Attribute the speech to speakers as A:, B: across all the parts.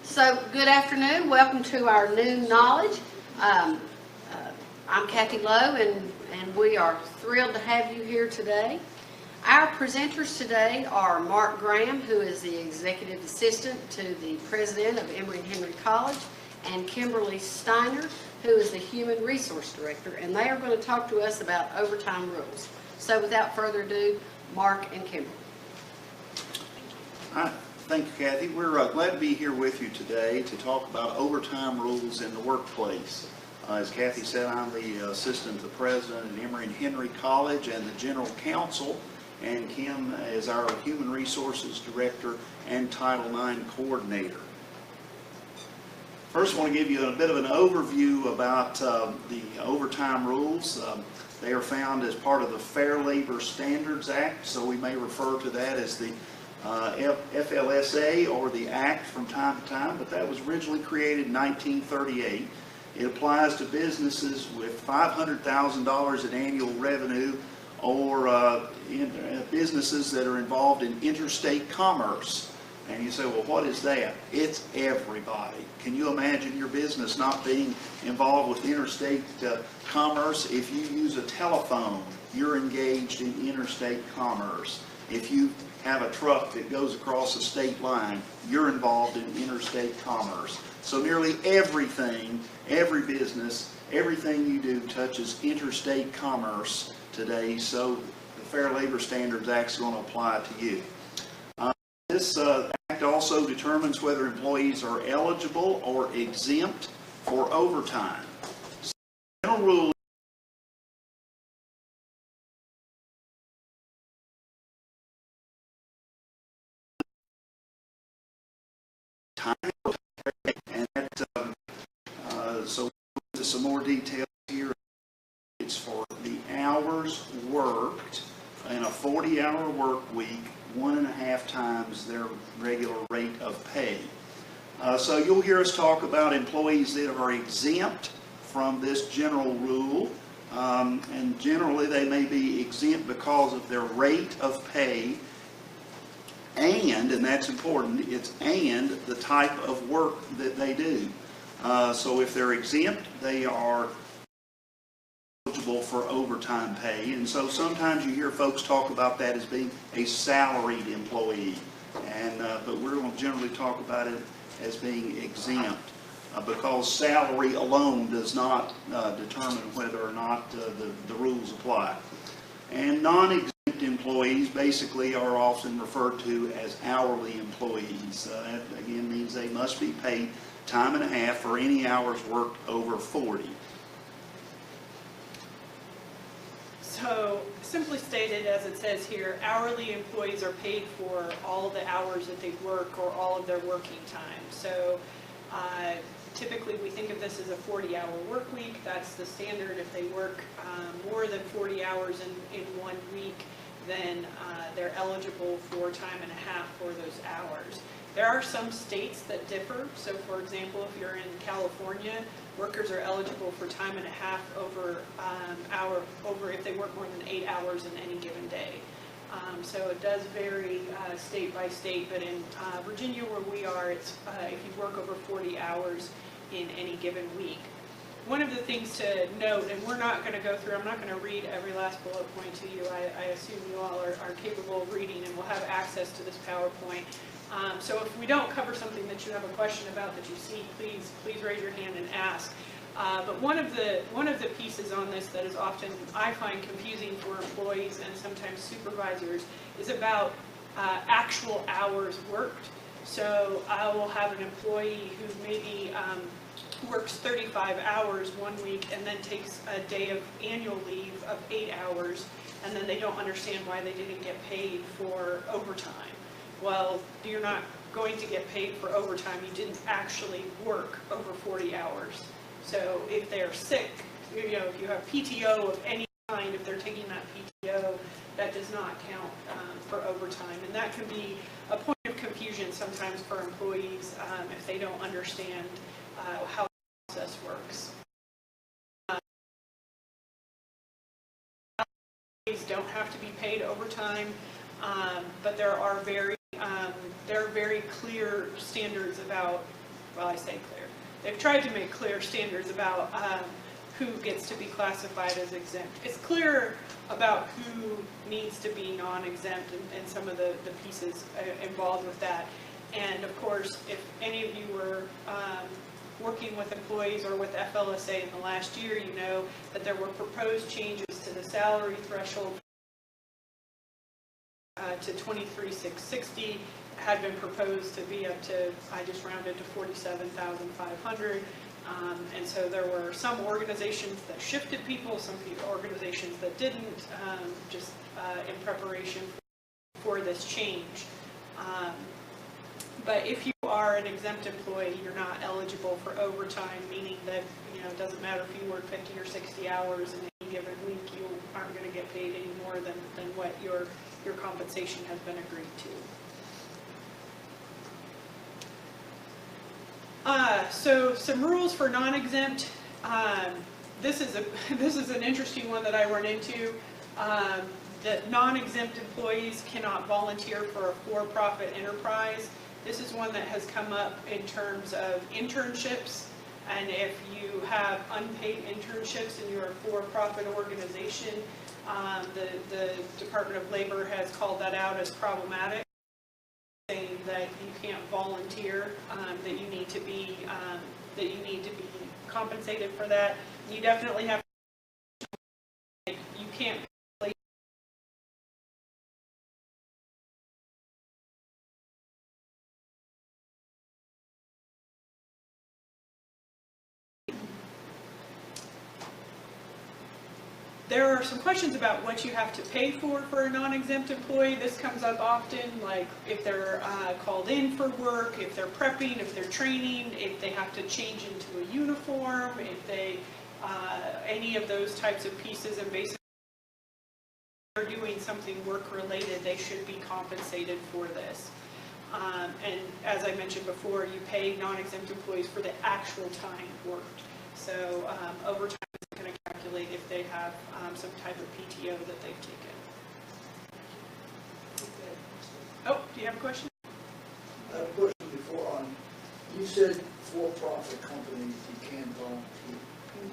A: So, good afternoon. Welcome to our new knowledge. I'm Kathy Lowe, and we are thrilled to have you here today. Our presenters today are Mark Graham, who is the Executive Assistant to the President of Emory Henry College, and Kimberly Steiner, who is the Human Resource Director, and they are going to talk to us about overtime rules. So without further ado, Mark and Kimberly.
B: All right. Thank you, Kathy. We're glad to be here with you today to talk about overtime rules in the workplace. As Kathy said, I'm the Assistant to the President at Emory Henry College and the General Counsel, and Kim is our Human Resources Director and Title IX Coordinator. First, I want to give you a bit of an overview about the overtime rules. They are found as part of the Fair Labor Standards Act, so we may refer to that as the FLSA or the Act from time to time, but that was originally created in 1938. It applies to businesses with $500,000 in annual revenue or businesses that are involved in interstate commerce. And you say, well, what is that? It's everybody. Can you imagine your business not being involved with interstate commerce? If you use a telephone, you're engaged in interstate commerce. If you have a truck that goes across a state line, you're involved in interstate commerce. So nearly everything, every business, everything you do touches interstate commerce today, so the Fair Labor Standards Act is going to apply to you. This act also determines whether employees are eligible or exempt for overtime. So, general rule time, and that, so into some more details here. It's for the hours worked in a 40-hour work week, 1.5 times their regular rate of pay. So you'll hear us talk about employees that are exempt from this general rule, and generally they may be exempt because of their rate of pay and that's important, it's and the type of work that they do. So if they're exempt, they are eligible for overtime pay, and so sometimes you hear folks talk about that as being a salaried employee, and but we're going to generally talk about it as being exempt because salary alone does not determine whether or not the rules apply. And non-exempt employees basically are often referred to as hourly employees. That again means they must be paid time and a half for any hours worked over 40.
C: So, simply stated, as it says here, hourly employees are paid for all the hours that they work or all of their working time. So, typically we think of this as a 40-hour work week. That's the standard. If they work more than 40 hours in 1 week, then they're eligible for time and a half for those hours. There are some states that differ. So, for example, if you're in California, workers are eligible for time and a half over if they work more than 8 hours in any given day. So it does vary state by state, but in Virginia, where we are, it's if you work over 40 hours in any given week. One of the things to note, and we're not going to go through, I'm not going to read every last bullet point to you. I assume you all are capable of reading and will have access to this PowerPoint. So if we don't cover something that you have a question about that you see, please raise your hand and ask. But one of the pieces on this that is often, I find, confusing for employees and sometimes supervisors is about actual hours worked. So I will have an employee who maybe works 35 hours 1 week and then takes a day of annual leave of 8 hours, and then they don't understand why they didn't get paid for overtime. Well, you're not going to get paid for overtime. You didn't actually work over 40 hours. So if they're sick, if you have PTO of any kind, if they're taking that PTO, that does not count for overtime. And that can be a point of confusion sometimes for employees if they don't understand how the process works. Employees don't have to be paid overtime, but there are very there are very clear standards about, well, I say clear. They've tried to make clear standards about who gets to be classified as exempt. It's clear about who needs to be non-exempt and some of the pieces involved with that. And of course, if any of you were working with employees or with FLSA in the last year, you know that there were proposed changes to the salary threshold to $23,660, had been proposed to be up to, I just rounded to $47,500. And so there were some organizations that shifted people, some organizations that didn't, just in preparation for this change. But if you are an exempt employee, you're not eligible for overtime, meaning that, you know, it doesn't matter if you work 50 or 60 hours in any given week, you aren't going to get paid any more than what your compensation has been agreed to. So some rules for non-exempt. This is an interesting one that I run into. That non-exempt employees cannot volunteer for a for-profit enterprise. This is one that has come up in terms of internships, and if you have unpaid internships and you're a for-profit organization, the Department of Labor has called that out as problematic, saying that you can't volunteer, that you need to be compensated for that. You definitely have. You can't. There are some questions about what you have to pay for a non-exempt employee. This comes up often, like if they're called in for work, if they're prepping, if they're training, if they have to change into a uniform, if they, any of those types of pieces, and basically they're doing something work-related, they should be compensated for this. And as I mentioned before, you pay non-exempt employees for the actual time worked. So overtime is going to calculate if they have some type of PTO that they've taken. Oh, do you have a question?
D: I have a question before on, you said for-profit companies you can't volunteer.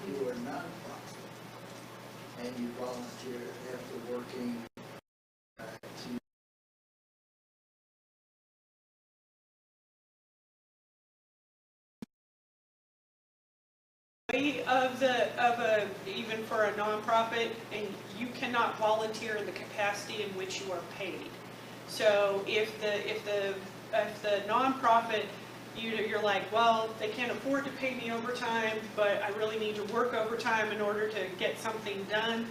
D: You are non-profit and you volunteer after working
C: even for a nonprofit, and you cannot volunteer in the capacity in which you are paid. So if the nonprofit, you're like, well, they can't afford to pay me overtime, but I really need to work overtime in order to get something done,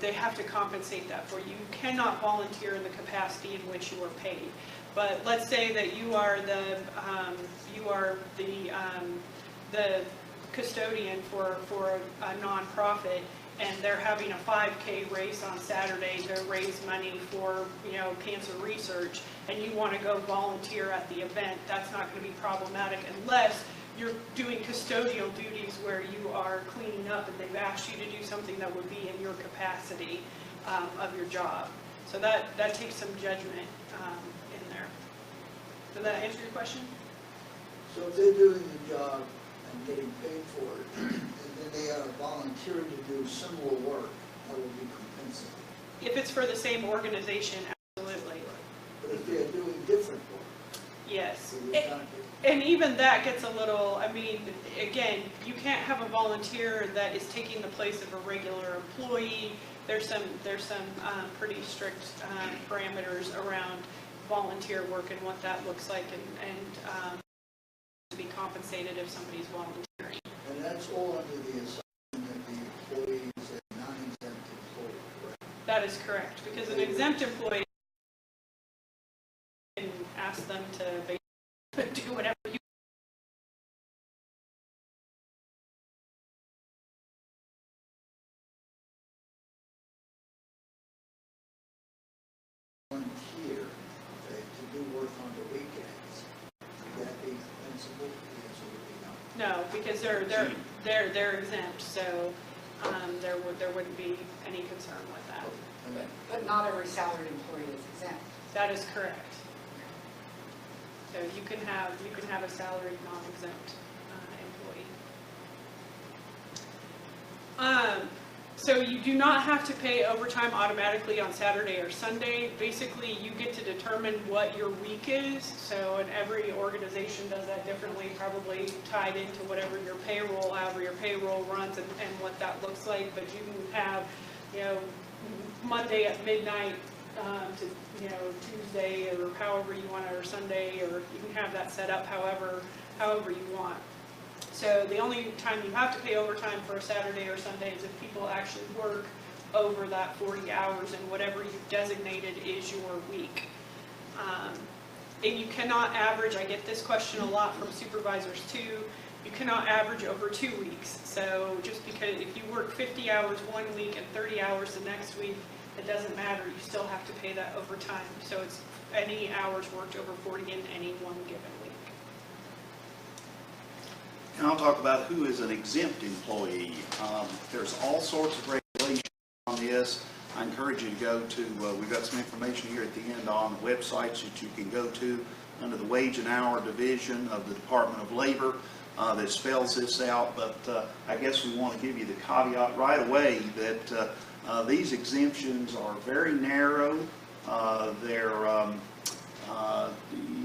C: they have to compensate that for you. You cannot volunteer in the capacity in which you are paid. But let's say that you are the custodian for a nonprofit, and they're having a 5K race on Saturday to raise money for, you know, cancer research, and you want to go volunteer at the event. That's not going to be problematic unless you're doing custodial duties where you are cleaning up and they've asked you to do something that would be in your capacity of your job. So that takes some judgment in there. Did that answer your question?
D: So if they're doing the job and getting paid for it, and then they are volunteering to do similar work, that will be compensated.
C: If it's for the same organization, absolutely.
D: But if they're doing different work,
C: Yes.
D: they would not get.
C: And even that gets a little, I mean, again, you can't have a volunteer that is taking the place of a regular employee. There's some pretty strict parameters around volunteer work and what that looks like, and to be compensated if somebody's volunteering.
D: And that's all under the assumption that the employee is a non-exempt employee, correct?
C: That is correct, because an exempt employee can ask them to basically do whatever you
D: volunteer to do work on the weekends. Would that be compensable? The answer would be no.
C: No, because they're exempt, so there wouldn't be any concern with that.
D: Okay.
E: But not every salaried employee is exempt.
C: That is correct. So you can have a salaried non-exempt employee. So you do not have to pay overtime automatically on Saturday or Sunday. Basically, you get to determine what your week is. So, and every organization does that differently, probably tied into whatever your payroll, however your payroll runs, and what that looks like. But you can have, Monday at midnight to, Tuesday, or however you want it, or Sunday, or you can have that set up however you want. So the only time you have to pay overtime for a Saturday or Sunday is if people actually work over that 40 hours, and whatever you've designated is your week. And you cannot average, I get this question a lot from supervisors too, you cannot average over 2 weeks. So just because if you work 50 hours one week and 30 hours the next week, it doesn't matter, you still have to pay that overtime. So it's any hours worked over 40 in any one given week.
B: And I'll talk about who is an exempt employee. There's all sorts of regulations on this. I encourage you to go to, we've got some information here at the end on websites that you can go to under the Wage and Hour Division of the Department of Labor that spells this out. But I guess we want to give you the caveat right away that these exemptions are very narrow.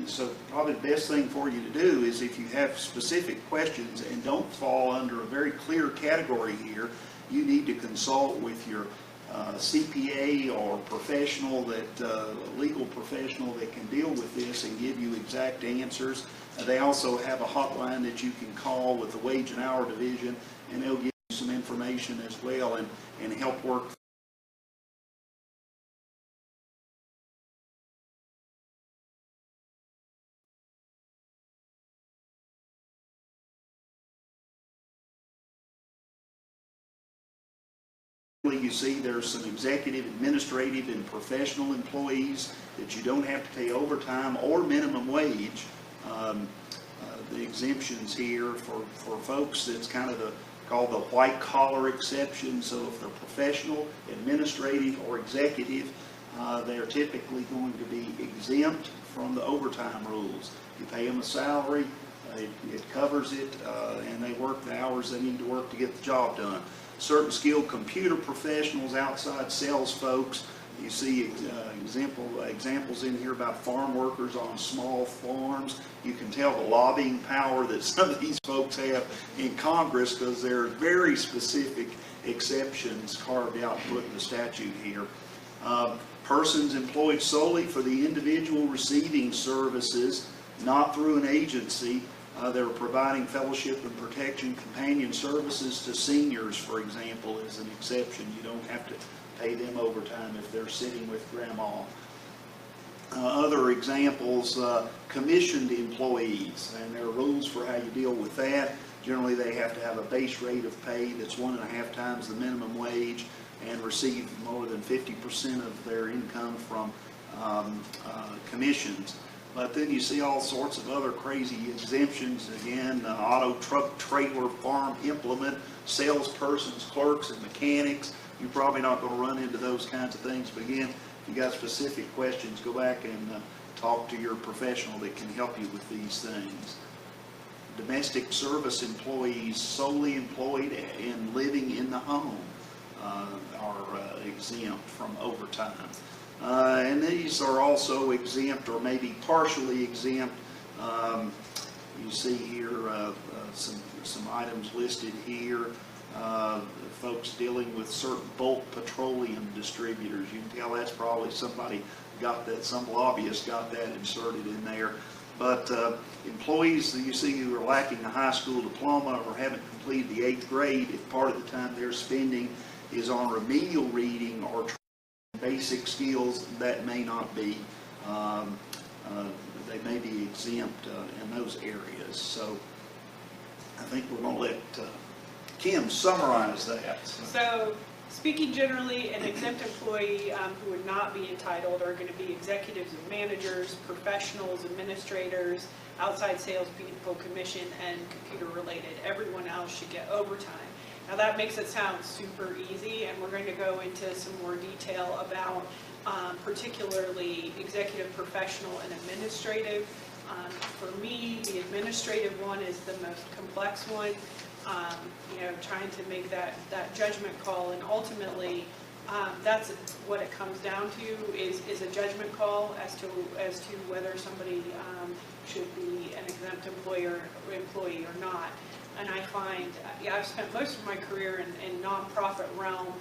B: So probably the best thing for you to do is, if you have specific questions and don't fall under a very clear category here, you need to consult with your CPA or professional, legal professional that can deal with this and give you exact answers. They also have a hotline that you can call with the Wage and Hour Division, and they'll give you some information as well and help work. You see there's some executive, administrative, and professional employees that you don't have to pay overtime or minimum wage. The exemptions here for folks, that's kind of called the white collar exception. So if they're professional, administrative, or executive, they're typically going to be exempt from the overtime rules. You pay them a salary, it covers it, and they work the hours they need to work to get the job done. Certain skilled computer professionals, outside sales folks, you see examples in here about farm workers on small farms. You can tell the lobbying power that some of these folks have in Congress, because there are very specific exceptions carved out and put in the statute here. Persons employed solely for the individual receiving services, not through an agency. They're providing fellowship and protection companion services to seniors, for example, is an exception. You don't have to pay them overtime if they're sitting with grandma. Other examples, commissioned employees, and there are rules for how you deal with that. Generally, they have to have a base rate of pay that's 1.5 times the minimum wage and receive more than 50% of their income from commissions. But then you see all sorts of other crazy exemptions. Again, auto, truck, trailer, farm, implement, salespersons, clerks, and mechanics. You're probably not going to run into those kinds of things. But again, if you got specific questions, go back and talk to your professional that can help you with these things. Domestic service employees solely employed and living in the home are exempt from overtime. And these are also exempt, or maybe partially exempt. You see here some items listed here. Folks dealing with certain bulk petroleum distributors. You can tell that's probably somebody got that, some lobbyist got that inserted in there. But employees that you see who are lacking a high school diploma or haven't completed the 8th grade, if part of the time they're spending is on remedial reading or basic skills, that may not be, they may be exempt in those areas. So I think we're going to let Kim summarize that.
C: So speaking generally, an exempt employee who would not be entitled are going to be executives and managers, professionals, administrators, outside salespeople, commission, and computer related. Everyone else should get overtime. Now that makes it sound super easy, and we're going to go into some more detail about particularly executive, professional, and administrative For me, the administrative one is the most complex one. Trying to make that judgment call, and ultimately, that's what it comes down to is a judgment call as to whether somebody should be an exempt employee or not. And I find, I've spent most of my career in nonprofit realm,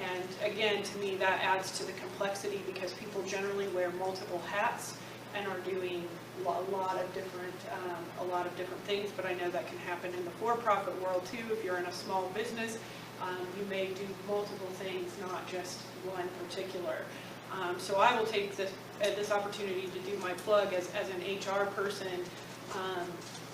C: and again, to me, that adds to the complexity because people generally wear multiple hats and are doing a lot of different things. But I know that can happen in the for-profit world too. If you're in a small business, you may do multiple things, not just one particular. So I will take this opportunity to do my plug as an HR person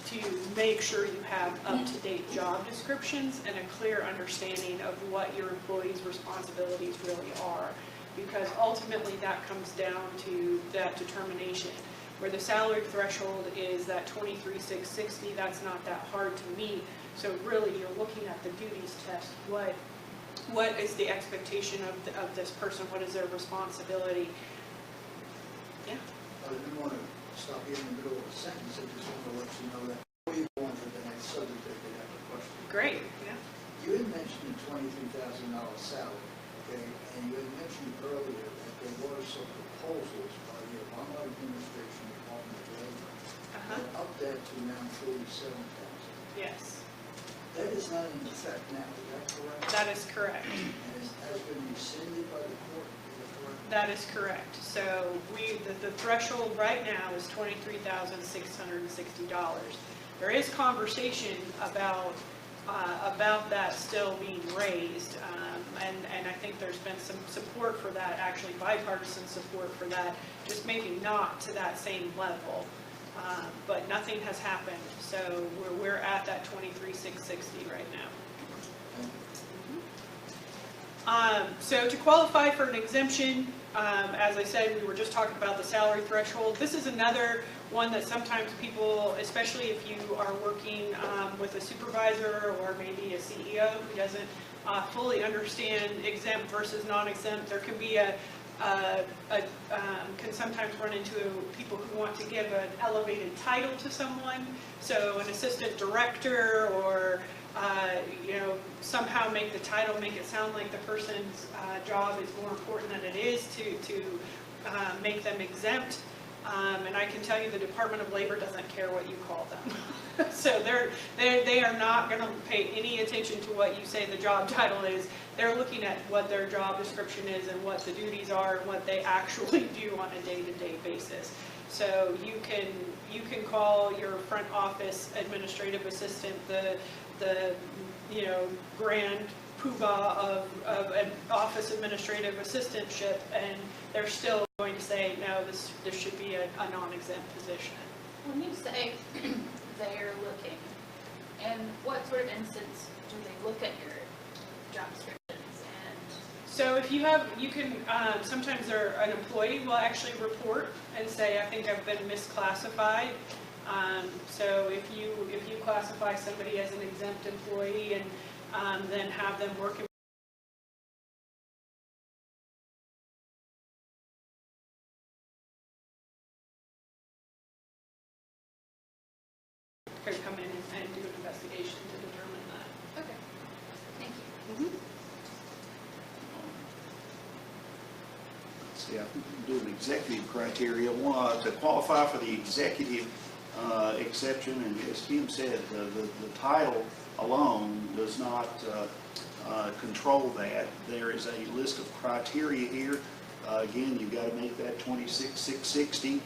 C: to make sure you have up-to-date job descriptions and a clear understanding of what your employees' responsibilities really are. Because ultimately that comes down to that determination. Where the salary threshold is that $23,660, that's not that hard to meet. So really you're looking at the duties test. What is the expectation of this person? What is their responsibility? Yeah.
D: I didn't want to stop you in the middle of a sentence. I just want to let you know that before you go on to the next subject, I could have a question.
C: Great. Yeah.
D: You had mentioned a $23,000 salary, okay? And you had mentioned earlier that there were some proposals by the Obama administration, Department of Labor, that upped that to now $47,000.
C: Yes.
D: That is not in effect now, is that correct?
C: That is correct.
D: And has been rescinded by the court, is that correct?
C: That is correct. So the threshold right now is $23,660. There is conversation about that still being raised, and I think there's been some support for that, actually bipartisan support for that, just maybe not to that same level, but nothing has happened. So we're at that $23,660 right now. So to qualify for an exemption, as I said, we were just talking about the salary threshold. This is another one that sometimes people, especially if you are working with a supervisor or maybe a CEO who doesn't fully understand exempt versus non-exempt, there can be can sometimes run into people who want to give an elevated title to someone. So an assistant director or somehow make the title, make it sound like the person's job is more important than it is to make them exempt. And I can tell you the Department of Labor doesn't care what you call them. So they are not going to pay any attention to what you say the job title is. They're looking at what their job description is and what the duties are and what they actually do on a day-to-day basis. So you can call your front office administrative assistant the grand poobah of an office administrative assistantship, and they're still going to say, no, this should be a non-exempt position.
E: When you say they're looking, and what sort of instance do they look at your job descriptions?
C: So if you can, sometimes an employee will actually report and say, I think I've been misclassified. So if you classify somebody as an exempt employee and then have them working could come in and do an investigation to determine that.
E: Okay, thank you.
C: Mm-hmm.
B: Let's see, I think we can do an executive criteria. One, to qualify for the executive exception, and as Kim said, the title alone does not control that. There is a list of criteria here. Again, you've got to make that $26,660.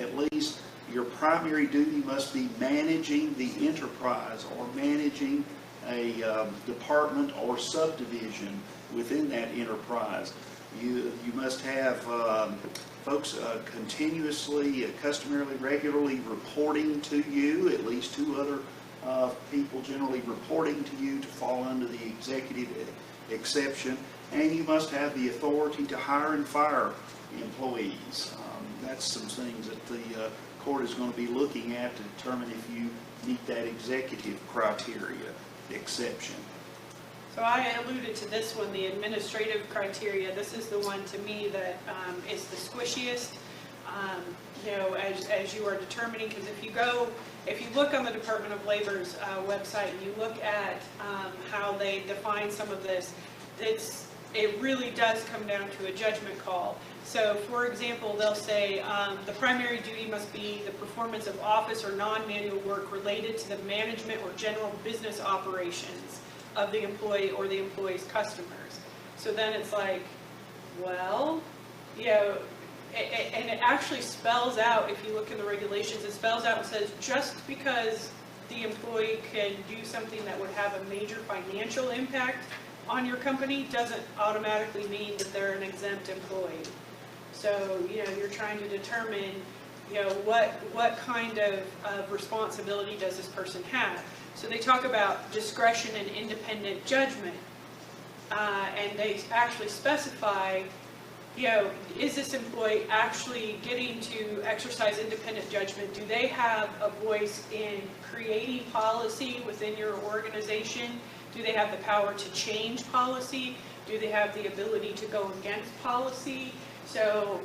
B: At least your primary duty must be managing the enterprise or managing a department or subdivision within that enterprise. You must have folks continuously, customarily, regularly reporting to you, at least two other people generally reporting to you to fall under the executive exception, and you must have the authority to hire and fire employees. That's some things that the court is going to be looking at to determine if you meet that executive criteria exception.
C: So I alluded to this one, the administrative criteria. This is the one to me that is the squishiest. you know, as you are determining, because if you look on the Department of Labor's website and you look at how they define some of this, it really does come down to a judgment call. So, for example, they'll say the primary duty must be the performance of office or non-manual work related to the management or general business operations of the employee or the employee's customers. So then it's like, well, you know, and it actually spells out, if you look in the regulations, it spells out and says just because the employee can do something that would have a major financial impact on your company doesn't automatically mean that they're an exempt employee. So, you know, you're trying to determine, you know, what kind of responsibility does this person have. So they talk about discretion and independent judgment, and they actually specify, you know, is this employee actually getting to exercise independent judgment? Do they have a voice in creating policy within your organization? Do they have the power to change policy? Do they have the ability to go against policy? So,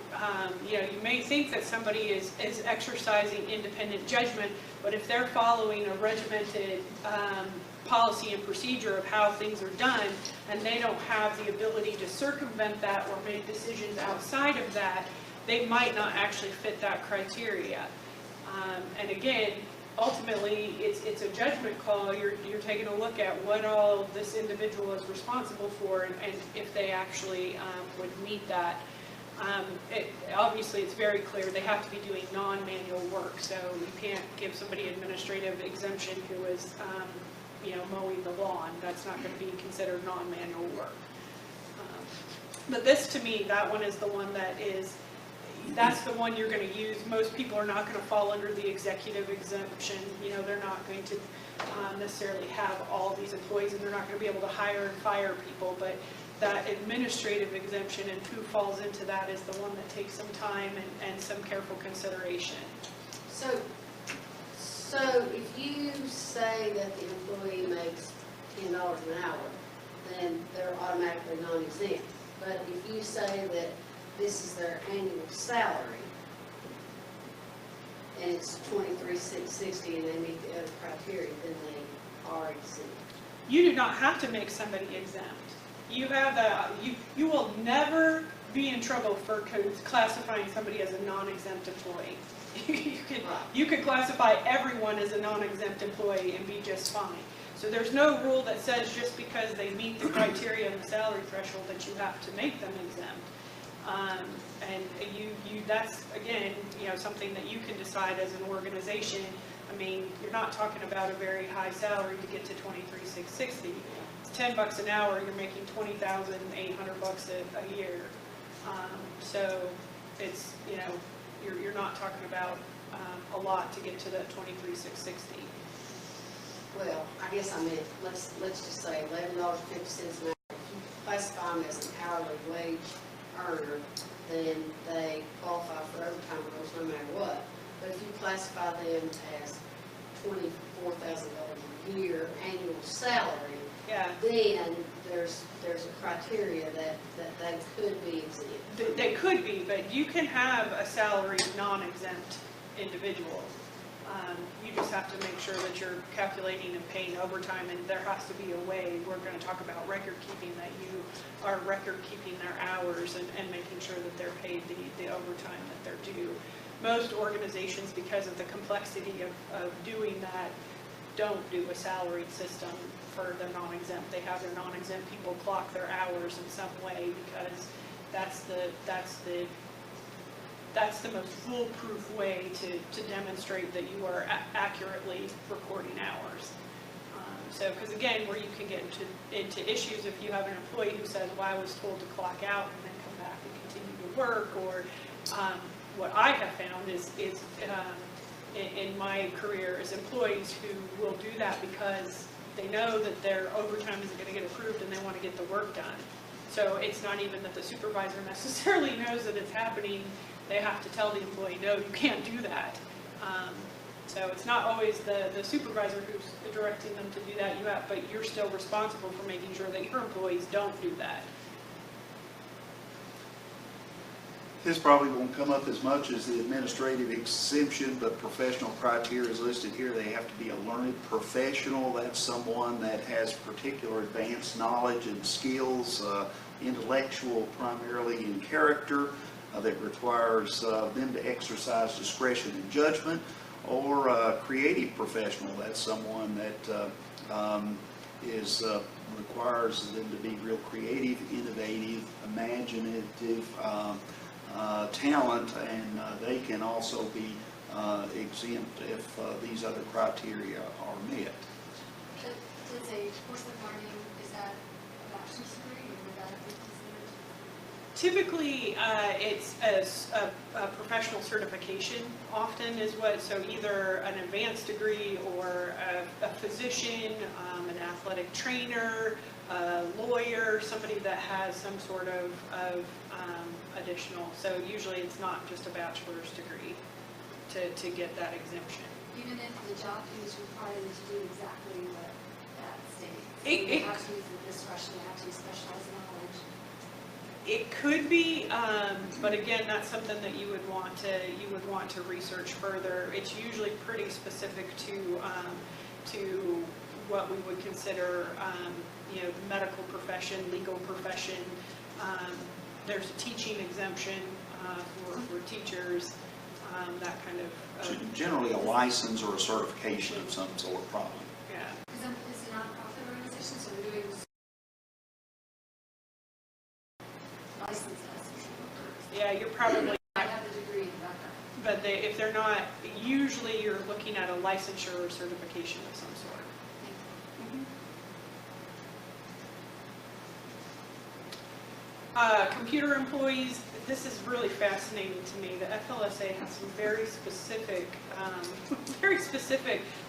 C: you know, you may think that somebody is exercising independent judgment, but if they're following a regimented policy and procedure of how things are done, and they don't have the ability to circumvent that or make decisions outside of that, they might not actually fit that criteria. And again, ultimately, it's a judgment call. You're taking a look at what all this individual is responsible for, and if they actually would meet that. Obviously, it's very clear they have to be doing non-manual work, so you can't give somebody administrative exemption who is, you know, mowing the lawn. That's not going to be considered non-manual work. But this, to me, that one is the one that's the one you're going to use. Most people are not going to fall under the executive exemption. You know, they're not going to necessarily have all these employees, and they're not going to be able to hire and fire people, but that administrative exemption and who falls into that is the one that takes some time and some careful consideration.
A: So if you say that the employee makes $10 an hour, then they're automatically non-exempt. But if you say that this is their annual salary, and it's $23,660 and they meet the other criteria, then they are exempt.
C: You do not have to make somebody exempt. You have you will never be in trouble for classifying somebody as a non-exempt employee. You could classify everyone as a non-exempt employee and be just fine. So there's no rule that says just because they meet the criteria and the salary threshold that you have to make them exempt. And that's, again, you know, something that you can decide as an organization. I mean, you're not talking about a very high salary to get to $23,660. It's $10 an hour. You're making $20,800 a year. So it's, you know, you're not talking about a lot to get to that $23,660.
A: Well, I guess I meant, let's just say $11.50 an hour. If you classify them as an hourly wage earner, then they qualify for overtime rules no matter what. But if you classify them as $24,000 a year annual salary,
C: Yeah.
A: then there's a criteria that they could be exempt.
C: They could be, but you can have a salaried non-exempt individual. You just have to make sure that you're calculating and paying overtime, and there has to be a way. We're going to talk about record keeping, that you are record keeping their hours and making sure that they're paid the overtime that they're due. Most organizations, because of the complexity of doing that, don't do a salaried system for the non-exempt. They have their non-exempt people clock their hours in some way, because that's the most foolproof way to demonstrate that you are accurately recording hours. So, because again, where you can get into issues if you have an employee who says, well, I was told to clock out and then come back and continue to work, or what I have found is in my career is employees who will do that because they know that their overtime isn't going to get approved and they want to get the work done. So it's not even that the supervisor necessarily knows that it's happening. They have to tell the employee, no, you can't do that. So it's not always the supervisor who's directing them to do that, but you're still responsible for making sure that your employees don't do that.
B: This probably won't come up as much as the administrative exemption, but professional criteria is listed here. They have to be a learned professional. That's someone that has particular advanced knowledge and skills, intellectual primarily in character, that requires them to exercise discretion and judgment, or a creative professional. That's someone that requires them to be real creative, innovative, imaginative, talent, and they can also be exempt if these other criteria are met.
F: Does a course of learning, is that a bachelor's degree, or would that be considered?
C: Typically, it's a professional certification often is what, so either an advanced degree or a physician, an athletic trainer, a lawyer, somebody that has some sort of additional. So usually it's not just a bachelor's degree to get that exemption.
F: Even if the job is required to do exactly what that states?
C: It
F: They have to use the discretion, they have to use specialized knowledge?
C: It could be, but again, that's something that you would want to research further. It's usually pretty specific to what we would consider, the medical profession, legal profession. There's a teaching exemption for teachers, that kind of.
B: Generally, a license or a certification of some sort, probably.
C: Yeah.
F: Because it's a nonprofit organization, so they're doing licenses.
C: Yeah, you're probably.
F: I have a degree in that.
C: But if they're not, usually you're looking at a licensure or certification of some sort. Computer employees, this is really fascinating to me. The FLSA has some very specific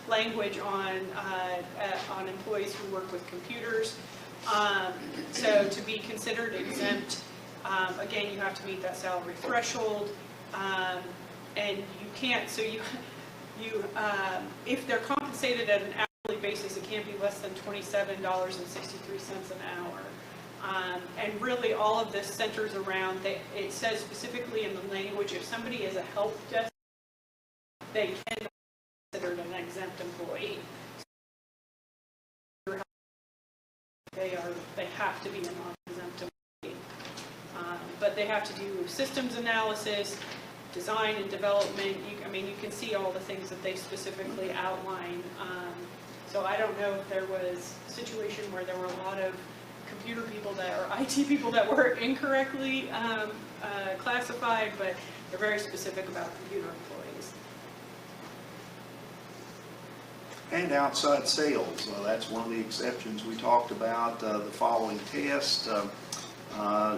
C: language on employees who work with computers. So to be considered exempt, again, you have to meet that salary threshold, and you can't. So if they're compensated at an hourly basis, it can't be less than $27.63 an hour. And really all of this centers around, it says specifically in the language, if somebody is a help desk, they can be considered an exempt employee. They have to be a non-exempt employee. But they have to do systems analysis, design and development. You can see all the things that they specifically outline. So I don't know if there was a situation where there were a lot of computer people or IT people that were incorrectly classified, but they're very specific about computer employees.
B: And outside sales, that's one of the exceptions we talked about. The following test,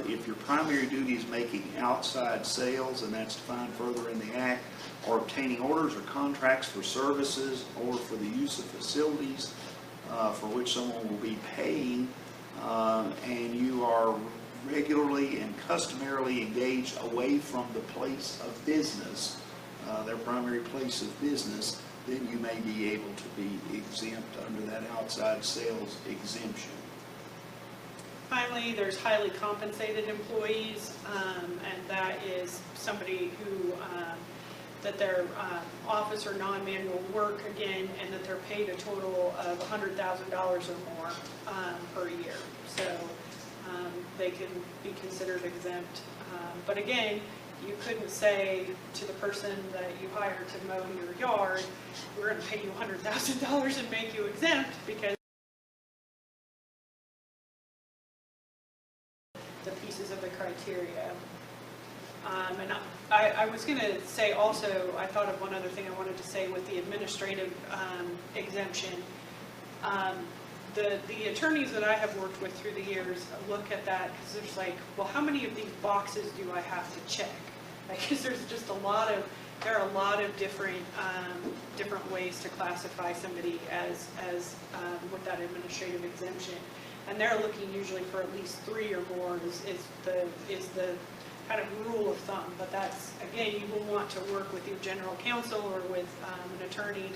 B: if your primary duty is making outside sales, and that's defined further in the Act, or obtaining orders or contracts for services or for the use of facilities for which someone will be paying, and you are regularly and customarily engaged away from the place of business, their primary place of business, then you may be able to be exempt under that outside sales exemption.
C: Finally, there's highly compensated employees, and that is somebody who, that their office or non-manual work, again, and that they're paid a total of $100,000 or more per year. So they can be considered exempt. But again, you couldn't say to the person that you hired to mow your yard, we're going to pay you $100,000 and make you exempt, because the pieces of the criteria. And I was going to say also, I thought of one other thing I wanted to say with the administrative exemption. The attorneys that I have worked with through the years look at that because there's like, well, how many of these boxes do I have to check? Because there's just there are a lot of different ways to classify somebody as with that administrative exemption, and they're looking usually for at least 3 or more is the kind of rule of thumb. But that's, again, you will want to work with your general counsel or with an attorney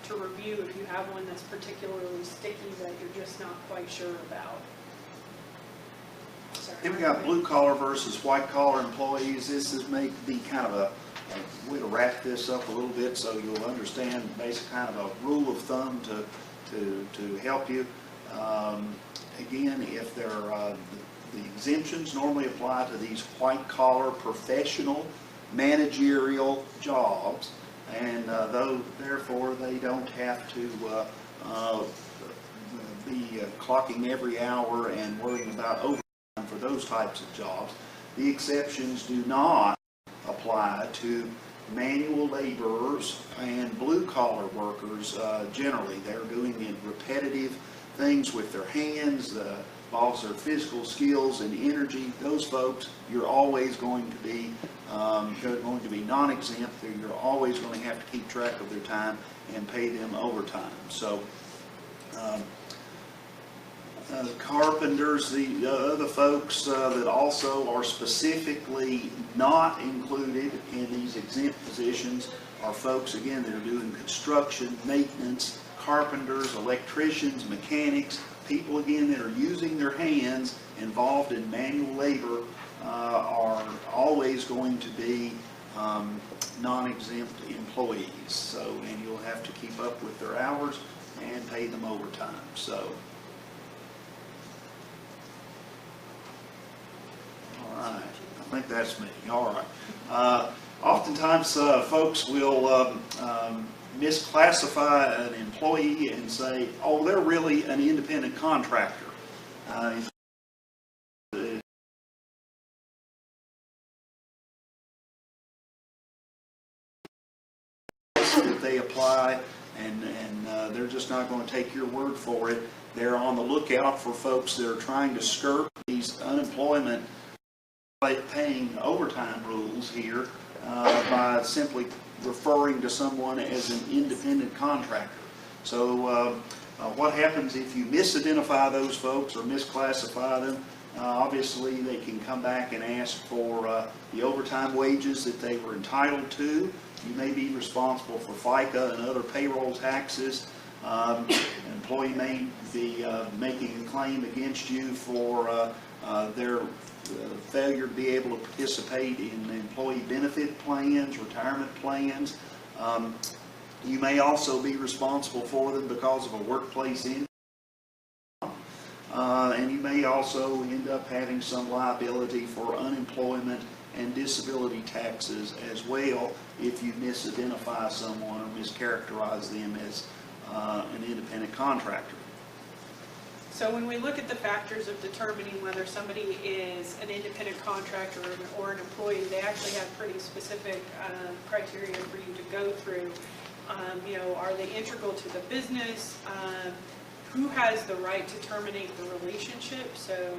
C: to review if you have one that's particularly sticky that you're just not quite sure about. sorry.
B: Then we got blue collar versus white collar employees. This is may be kind of a way to wrap this up a little bit so you'll understand basic kind of a rule of thumb to help you. Again, if there the exemptions normally apply to these white collar professional managerial jobs, and though therefore they don't have to be clocking every hour and worrying about overtime for those types of jobs. The exceptions do not apply to manual laborers and blue-collar workers generally. They're doing repetitive things with their hands, involves their physical skills and energy. Those folks, you're always going to be, they're going to be non-exempt. You're always going to have to keep track of their time and pay them overtime. So carpenters, the other folks that also are specifically not included in these exempt positions are folks, again, that are doing construction, maintenance, carpenters, electricians, mechanics, people, again, that are using their hands involved in manual labor are always going to be non-exempt employees. So, and you'll have to keep up with their hours and pay them overtime. So, all right, I think that's me. All right. Oftentimes, folks will misclassify an employee and say, "Oh, they're really an independent contractor." That they apply, and they're just not going to take your word for it. They're on the lookout for folks that are trying to skirt these unemployment paying overtime rules here by simply referring to someone as an independent contractor. So what happens if you misidentify those folks or misclassify them? Obviously, they can come back and ask for the overtime wages that they were entitled to. You may be responsible for FICA and other payroll taxes. An employee may be making a claim against you for their failure to be able to participate in employee benefit plans, retirement plans. You may also be responsible for them because of a workplace injury. And you may also end up having some liability for unemployment and disability taxes as well if you misidentify someone or mischaracterize them as an independent contractor.
C: So when we look at the factors of determining whether somebody is an independent contractor or an employee, they actually have pretty specific criteria for you to go through. You know, are they integral to the business? Who has the right to terminate the relationship? So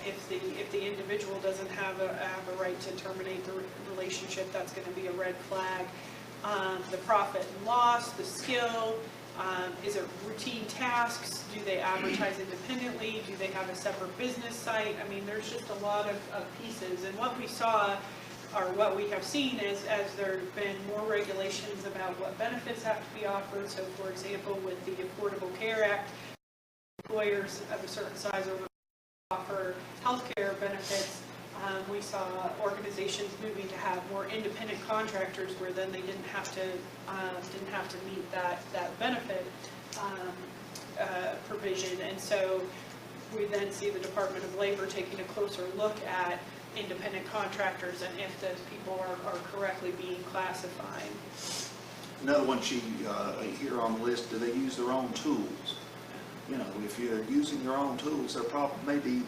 C: if the individual doesn't have a right to terminate the relationship, that's going to be a red flag. The profit and loss, the skill. Is it routine tasks? Do they advertise independently? Do they have a separate business site? I mean, there's just a lot of pieces. And what we saw, or what we have seen, is as there have been more regulations about what benefits have to be offered. So, for example, with the Affordable Care Act, employers of a certain size offer health care benefits. We saw organizations moving to have more independent contractors, where then they didn't have to meet that benefit provision. And so we then see the Department of Labor taking a closer look at independent contractors and if those people are correctly being classified.
B: Another one here on the list, do they use their own tools? You know, if you're using their own tools, they're probably maybe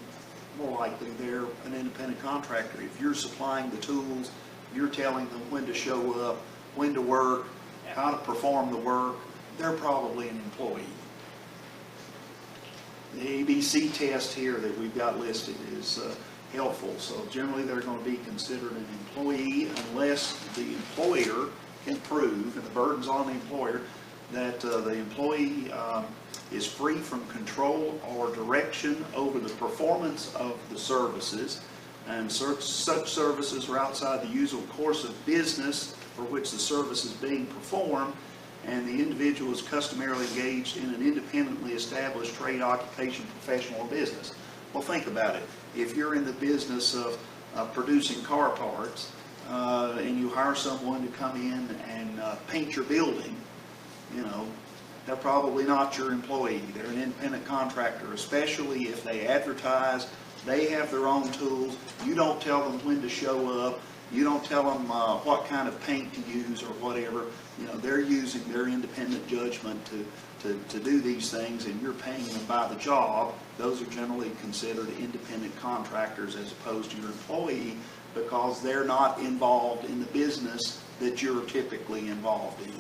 B: more likely they're an independent contractor. If you're supplying the tools, you're telling them when to show up, when to work, how to perform the work, they're probably an employee. The ABC test here that we've got listed is helpful. So generally they're going to be considered an employee unless the employer can prove, and the burden's on the employer, that the employee is free from control or direction over the performance of the services, and such services are outside the usual course of business for which the service is being performed, and the individual is customarily engaged in an independently established trade, occupation, professional, or business. Well, think about it. if you're in the business of producing car parts, and you hire someone to come in and paint your building, you know, they're probably not your employee. They're an independent contractor, especially if they advertise. They have their own tools. You don't tell them when to show up. You don't tell them what kind of paint to use or whatever. You know, they're using their independent judgment to do these things, and you're paying them by the job. Those are generally considered independent contractors as opposed to your employee, because they're not involved in the business that you're typically involved in.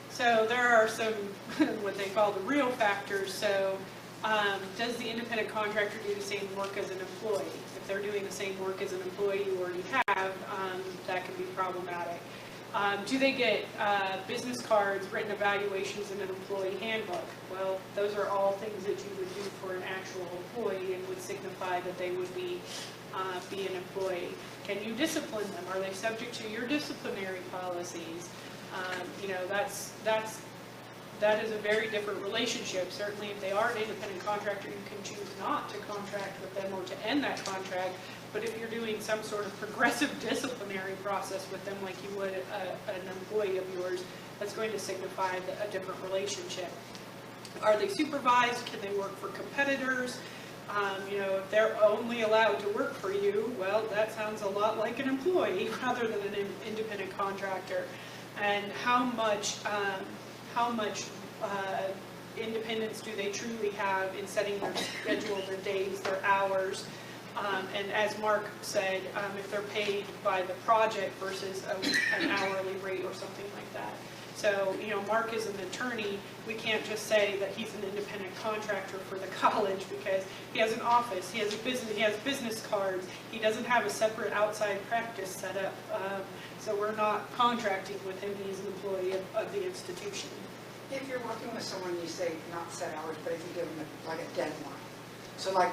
C: So there are some, what they call the real factors. So does the independent contractor do the same work as an employee? If they're doing the same work as an employee you already have, that can be problematic. Do they get business cards, written evaluations, and an employee handbook? Well, those are all things that you would do for an actual employee and would signify that they would be an employee. Can you discipline them? Are they subject to your disciplinary policies? You know, that is a very different relationship. Certainly if they are an independent contractor, you can choose not to contract with them or to end that contract. But if you're doing some sort of progressive disciplinary process with them like you would an employee of yours, that's going to signify a different relationship. Are they supervised? Can they work for competitors? You know, if they're only allowed to work for you, well, that sounds a lot like an employee rather than an independent contractor. And how much independence do they truly have in setting their schedule, their days, their hours? And as Mark said, if they're paid by the project versus an hourly rate or something like that. So, you know, Mark is an attorney. We can't just say that he's an independent contractor for the college because he has an office, he has a business, he has business cards. He doesn't have a separate outside practice set up. So we're not contracting with him. He's an employee of the institution.
G: If you're working with someone, you say not set hours, but if you give them like a deadline. So like,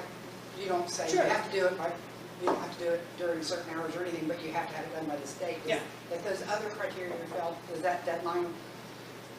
G: you don't say
C: Sure.
G: you have to do it by, you don't have to do it during certain hours or anything, but you have to have it done by this date.
C: Yeah.
G: If those other criteria are felt, does that deadline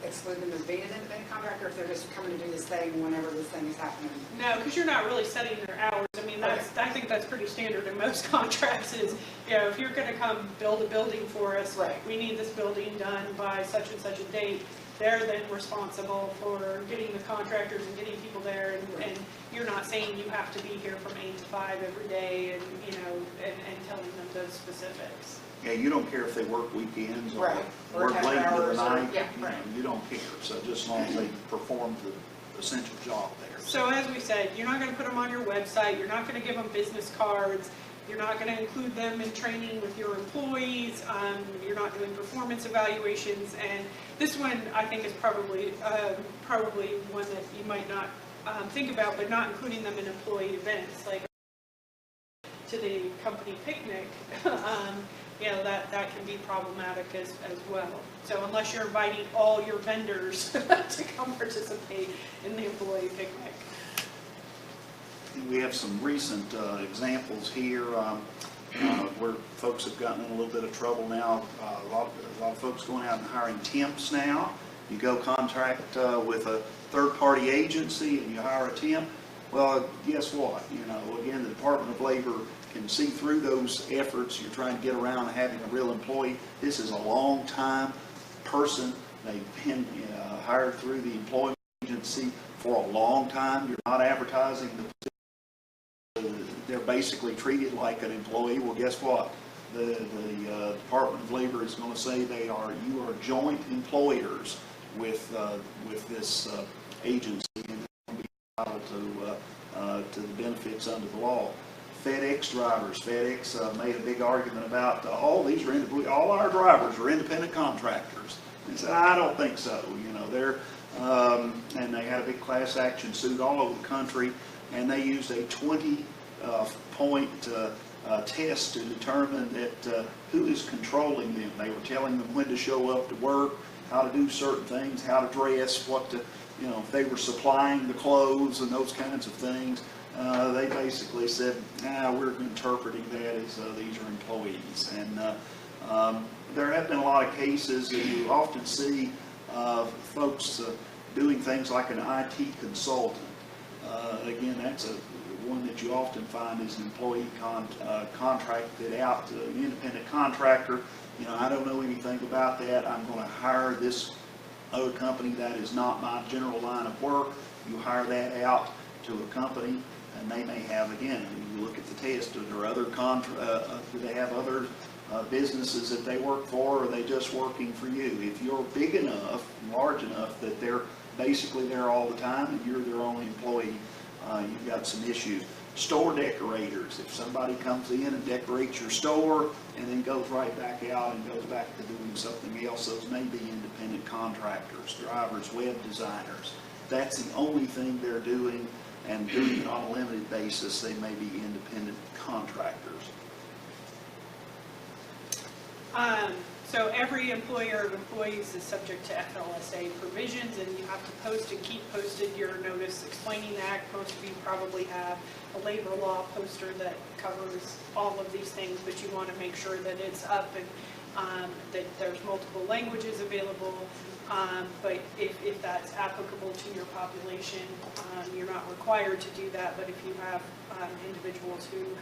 G: exclude them as being an independent contractor if they're just coming to do this thing whenever this thing is happening?
C: No, because you're not really setting their hours. I mean, I think that's pretty standard in most contracts is, you know, if you're going to come build a building for us,
G: Right.
C: we need this building done by such and such a date. They're then responsible for getting the contractors and getting people there, and you're not saying you have to be here from 8 to 5 every day, and you know, and telling them those specifics.
B: Yeah, you don't care if they work weekends or
G: Right. Or
B: work late into the
G: hours or-
B: night.
G: yeah,
B: You know,
G: right.
B: you don't care. So just as long as they perform the essential job there.
C: So as we said, you're not going to put them on your website. You're not going to give them business cards. You're not going to include them in training with your employees. You're not doing performance evaluations. And this one, I think, is probably one that you might not think about, but not including them in employee events, like to the company picnic. You know, that can be problematic as well. So unless you're inviting all your vendors to come participate in the employee picnic.
B: We have some recent examples here where folks have gotten in a little bit of trouble now. A lot of folks going out and hiring temps now. You go contract with a third-party agency and you hire a temp. Well, guess what? You know, again, the Department of Labor can see through those efforts. You're trying to get around having a real employee. This is a long-time person. They've been hired through the employment agency for a long time. You're not advertising the position. They're basically treated like an employee. Well, guess what? The Department of Labor is going to say you are joint employers with this agency, and they're going to be entitled to the benefits under the law. FedEx drivers. FedEx made a big argument about all our drivers are independent contractors. And said, I don't think so. You know, they're and they had a big class action suit all over the country, and they used a 20-point test to determine that who is controlling them. They were telling them when to show up to work, how to do certain things, how to dress, what to, you know, if they were supplying the clothes and those kinds of things. They basically said, we're interpreting that as these are employees. And there have been a lot of cases that you often see folks doing things like an IT consultant. Again, that's one that you often find is an employee contracted out to an independent contractor. You know, I don't know anything about that. I'm going to hire this other company that is not my general line of work. You hire that out to a company, and they may have, again, you look at the test, are there other do they have other businesses that they work for, or are they just working for you? If you're big enough, large enough that they're basically there all the time and you're their only employee, you've got some issues. Store decorators, if somebody comes in and decorates your store and then goes right back out and goes back to doing something else, those may be independent contractors, drivers, web designers. That's the only thing they're doing, and doing it on a limited basis, they may be independent contractors.
C: So every employer of employees is subject to FLSA provisions, and you have to post and keep posted your notice explaining the act. Most of you probably have a labor law poster that covers all of these things, but you want to make sure that it's up and that there's multiple languages available. But if that's applicable to your population, you're not required to do that, but if you have individuals who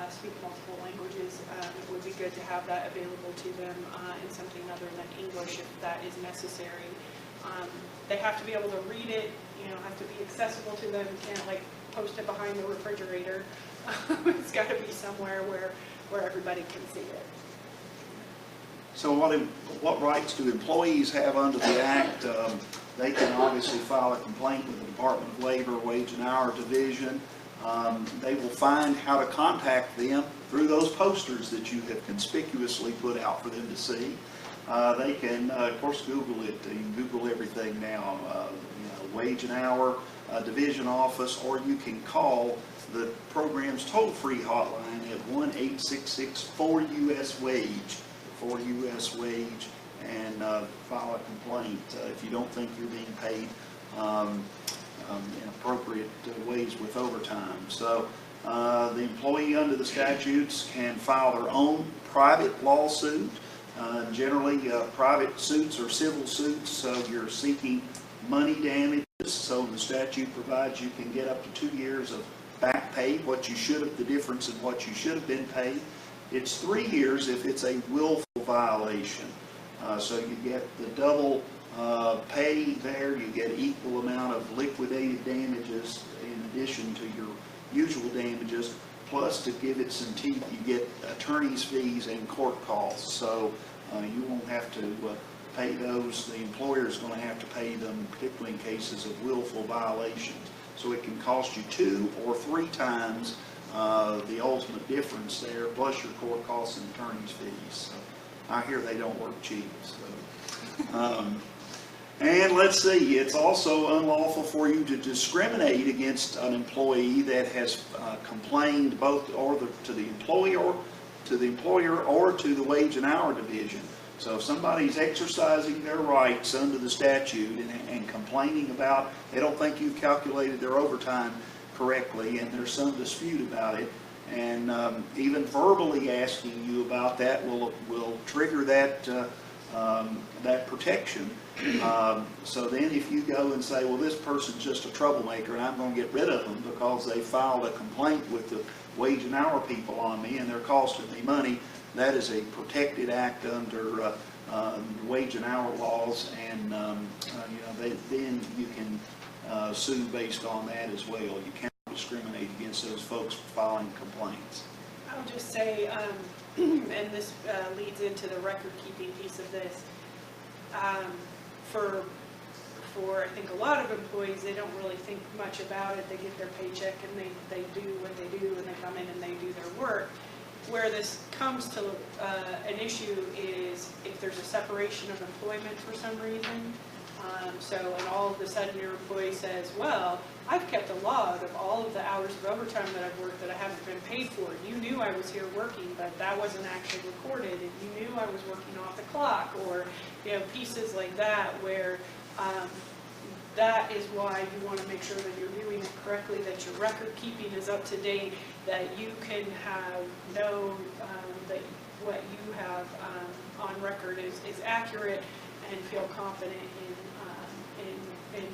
C: speak multiple languages, it would be good to have that available to them in something other than English if that is necessary. They have to be able to read it, you know, have to be accessible to them. You can't like post it behind the refrigerator. It's got to be somewhere where everybody can see it.
B: So what rights do employees have under the Act? They can obviously file a complaint with the Department of Labor, Wage and Hour Division. They will find how to contact them through those posters that you have conspicuously put out for them to see. They can, of course, Google it. You can Google everything now. You know, Wage and Hour Division Office, or you can call the program's toll-free hotline at 1-866-4US-WAGE, 4US-WAGE, and file a complaint if you don't think you're being paid in appropriate ways with overtime. So the employee under the statutes can file their own private lawsuit. Generally, private suits or civil suits, so you're seeking money damages. So the statute provides you can get up to 2 years of back pay, what you should have, the difference in what you should have been paid. It's 3 years if it's a willful violation. So you get the double pay there, you get equal amount of liquidated damages in addition to your usual damages, plus to give it some teeth, you get attorney's fees and court costs. So you won't have to pay those. The employer is going to have to pay them, particularly in cases of willful violations. So it can cost you 2 or 3 times the ultimate difference there, plus your court costs and attorney's fees. So I hear they don't work cheap. So. And let's see, it's also unlawful for you to discriminate against an employee that has complained both to the employer or to the Wage and Hour Division. So if somebody's exercising their rights under the statute and complaining about, they don't think you've calculated their overtime correctly and there's some dispute about it, and even verbally asking you about that will trigger that that protection. So then if you go and say, well, this person's just a troublemaker and I'm going to get rid of them because they filed a complaint with the Wage and Hour people on me and they're costing me money, that is a protected act under Wage and Hour laws, and then you can sue based on that as well. You cannot discriminate against those folks filing complaints.
C: I'll just say, and this leads into the record-keeping piece of this. For I think a lot of employees, they don't really think much about it. They get their paycheck and they do what they do and they come in and they do their work. Where this comes to an issue is if there's a separation of employment for some reason. And all of a sudden your employee says, well, I've kept a log of all of the hours of overtime that I've worked that I haven't been paid for. You knew I was here working, but that wasn't actually recorded, and you knew I was working off the clock, or pieces like that where that is why you want to make sure that you're doing it correctly, that your record keeping is up to date, that you can know that what you have on record is accurate, and feel confident in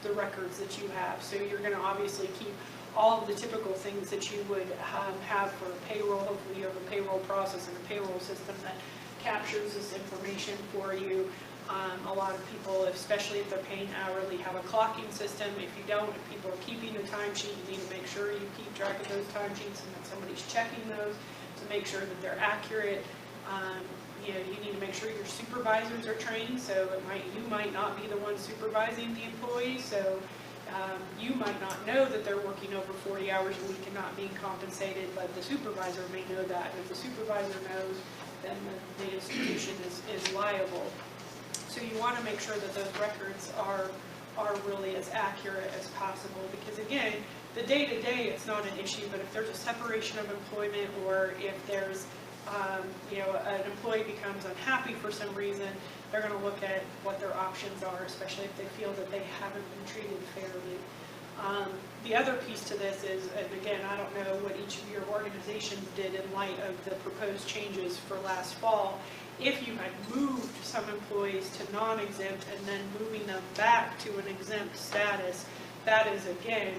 C: the records that you have. So you're going to obviously keep all of the typical things that you would have for payroll. Hopefully you have a payroll process and a payroll system that captures this information for you. A lot of people, especially if they're paying hourly, have a clocking system. If you don't, if people are keeping a timesheet, you need to make sure you keep track of those timesheets and that somebody's checking those to make sure that they're accurate. You know, you need to make sure your supervisors are trained, so you might not be the one supervising the employee, so you might not know that they're working over 40 hours a week and not being compensated, but the supervisor may know that. If the supervisor knows, then the institution is liable. So you want to make sure that those records are really as accurate as possible, because again, the day-to-day it's not an issue, but if there's a separation of employment, or if there's you know, an employee becomes unhappy for some reason, they're going to look at what their options are, especially if they feel that they haven't been treated fairly. The other piece to this is, and again, I don't know what each of your organizations did in light of the proposed changes for last fall. If you had moved some employees to non-exempt and then moving them back to an exempt status, that is again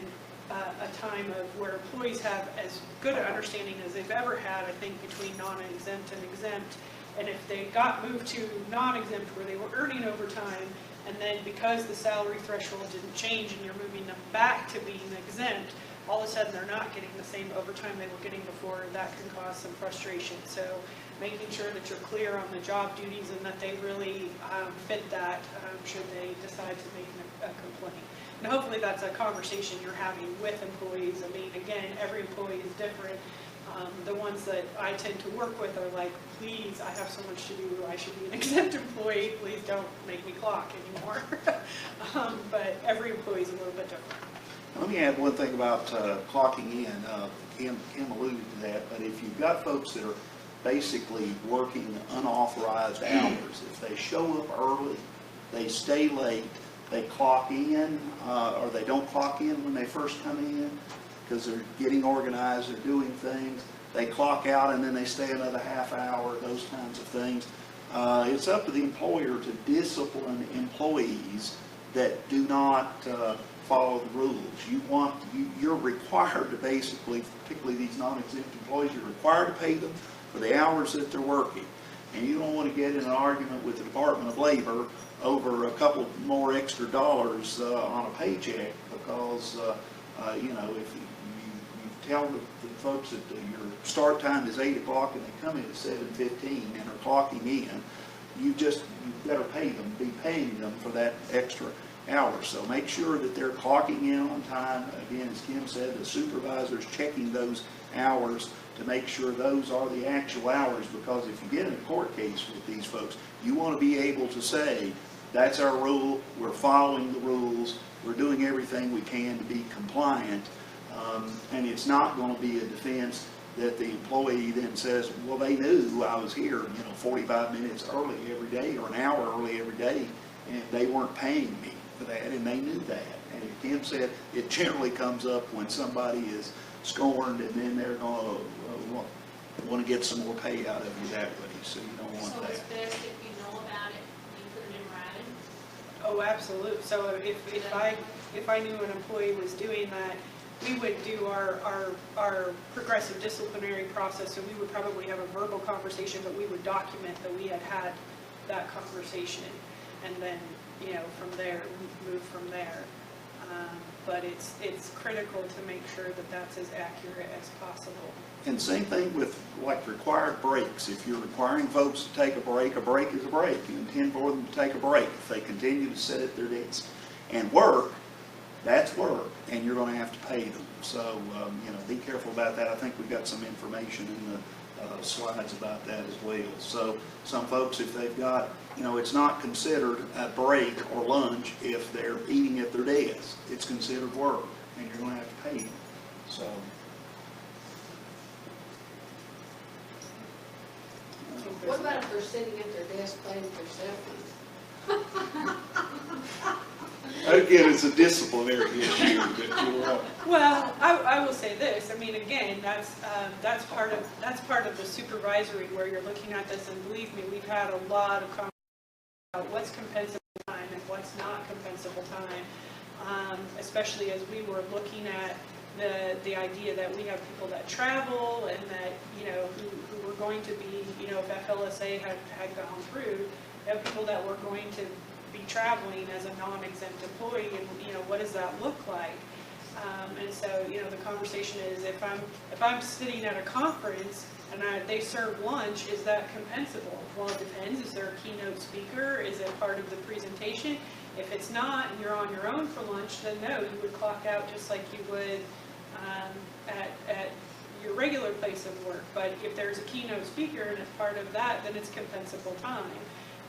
C: a time of where employees have as good an understanding as they've ever had, I think, between non-exempt and exempt. And if they got moved to non-exempt where they were earning overtime, and then because the salary threshold didn't change and you're moving them back to being exempt, all of a sudden they're not getting the same overtime they were getting before, that can cause some frustration. So making sure that you're clear on the job duties and that they really fit that should they decide to make a complaint. And hopefully that's a conversation you're having with employees. I mean, again, every employee is different. The ones that I tend to work with are like, please, I have so much to do, I should be an exempt employee, please don't make me clock anymore. But every employee is a little bit different.
B: Let me add one thing about clocking in. Kim alluded to that, but if you've got folks that are basically working unauthorized hours, if they show up early, they stay late, they clock in, or they don't clock in when they first come in because they're getting organized, they're doing things, they clock out and then they stay another half hour, those kinds of things. It's up to the employer to discipline employees that do not follow the rules. You're required to basically, particularly these non-exempt employees, you're required to pay them for the hours that they're working. And you don't want to get in an argument with the Department of Labor over a couple more extra dollars on a paycheck because, you know, if you tell the folks that your start time is 8 o'clock and they come in at 7:15 and are clocking in, you better pay them, be paying them for that extra hour. So make sure that they're clocking in on time. Again, as Kim said, the supervisor's checking those hours to make sure those are the actual hours, because if you get in a court case with these folks, you want to be able to say, that's our rule, we're following the rules, we're doing everything we can to be compliant, and it's not going to be a defense that the employee then says, well, they knew I was here, 45 minutes early every day or an hour early every day, and they weren't paying me for that, and they knew that. And as Kim said, it generally comes up when somebody is scorned, and then they're going to want to get some more pay out of you that way, so you don't want
E: So
B: that.
E: it's best if you know about it, you put it in writing?
C: Oh, absolutely. So if I knew an employee was doing that, we would do our progressive disciplinary process, so we would probably have a verbal conversation, but we would document that we had had that conversation, and then, from there, move from there. But it's critical to make sure that that's as accurate as possible.
B: And same thing with like required breaks. If you're requiring folks to take a break is a break. You intend for them to take a break. If they continue to sit at their desk and work, that's work, and you're going to have to pay them. So, be careful about that. I think we've got some information in the slides about that as well. So some folks, if they've got, it's not considered a break or lunch if they're eating at their desk. It's considered work, and you're going to have to pay them. So.
A: What about if they're sitting at their desk playing with their cell phones?
B: Again, it's a disciplinary issue.
C: Well, I will say this. I mean, again, that's part of the supervisory where you're looking at this, and believe me, we've had a lot of conversations about what's compensable time and what's not compensable time, especially as we were looking at the idea that we have people that travel and that, who were going to be, if FLSA had gone through, we have people that were going to be traveling as a non-exempt employee, and, what does that look like? And so, the conversation is, if I'm sitting at a conference and they serve lunch, is that compensable? Well, it depends. Is there a keynote speaker? Is it part of the presentation? If it's not, and you're on your own for lunch, then no, you would clock out just like you would at your regular place of work. But if there's a keynote speaker and it's part of that, then it's compensable time.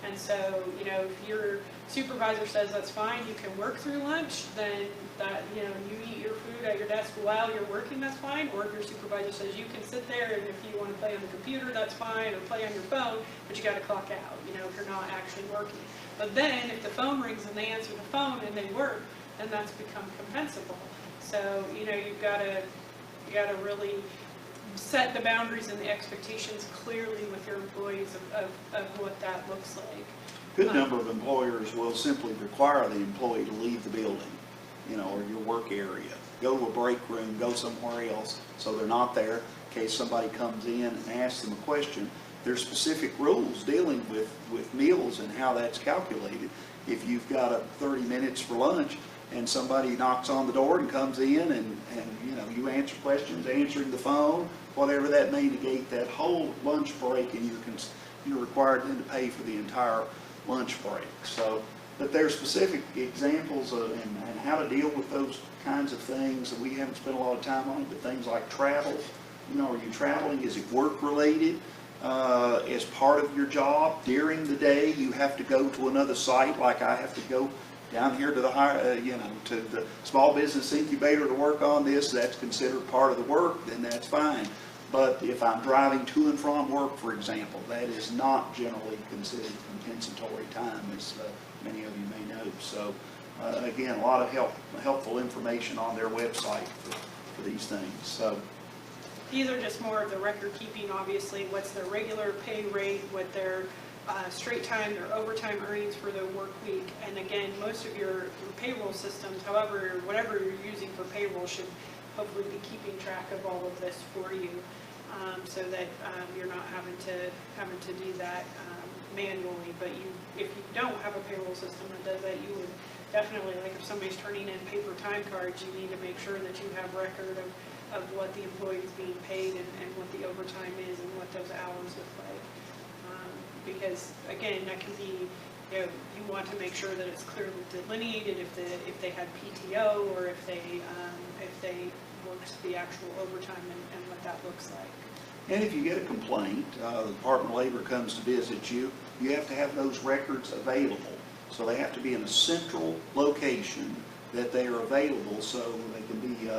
C: And so, if your supervisor says that's fine, you can work through lunch, then that, you eat your food at your desk while you're working, that's fine. Or if your supervisor says you can sit there, and if you want to play on the computer, that's fine, or play on your phone, but you got to clock out, if you're not actually working. But then if the phone rings and they answer the phone and they work, then that's become compensable. So, you've got to really set the boundaries and the expectations clearly with your employees of what that looks like.
B: Good number of employers will simply require the employee to leave the building, or your work area. Go to a break room, go somewhere else, so they're not there in case somebody comes in and asks them a question. There's specific rules dealing with meals and how that's calculated. If you've got 30 minutes for lunch and somebody knocks on the door and comes in and you answer questions, answering the phone, whatever, that may negate that whole lunch break, and you're required then to pay for the entire lunch break. So, but there are specific examples of and how to deal with those kinds of things that we haven't spent a lot of time on, but things like travel. Are you traveling? Is it work related? As part of your job during the day, you have to go to another site, like I have to go down here to the to the small business incubator to work on this. That's considered part of the work, then that's fine. But if I'm driving to and from work, for example, that is not generally considered compensatory time, as many of you may know. So again, a lot of helpful information on their website for these things. So
C: these are just more of the record keeping, obviously, what's their regular pay rate, what their straight time, their overtime earnings for the work week. And again, most of your payroll systems, however, whatever you're using for payroll, should hopefully be keeping track of all of this for you, so that you're not having to do that manually. But if you don't have a payroll system that does that, you would definitely, like if somebody's turning in paper time cards, you need to make sure that you have record of what the employee is being paid and what the overtime is and what those hours look like. Because again, that can be, you want to make sure that it's clearly delineated if they had PTO, or if they worked the actual overtime and what that looks like.
B: And if you get a complaint, the Department of Labor comes to visit you, you have to have those records available. So they have to be in a central location that they are available, so they can be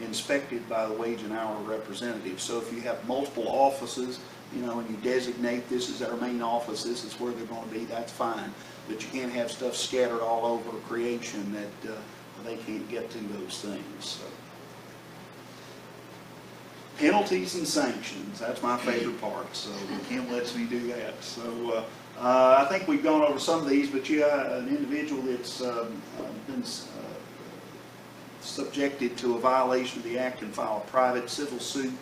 B: inspected by the wage and hour representative. So if you have multiple offices, and you designate this is our main office, this is where they're going to be, that's fine. But you can't have stuff scattered all over creation that they can't get to those things. So. Penalties and sanctions, that's my favorite part, so Kim lets me do that. So I think we've gone over some of these, but you got an individual that's been subjected to a violation of the Act and file a private civil suit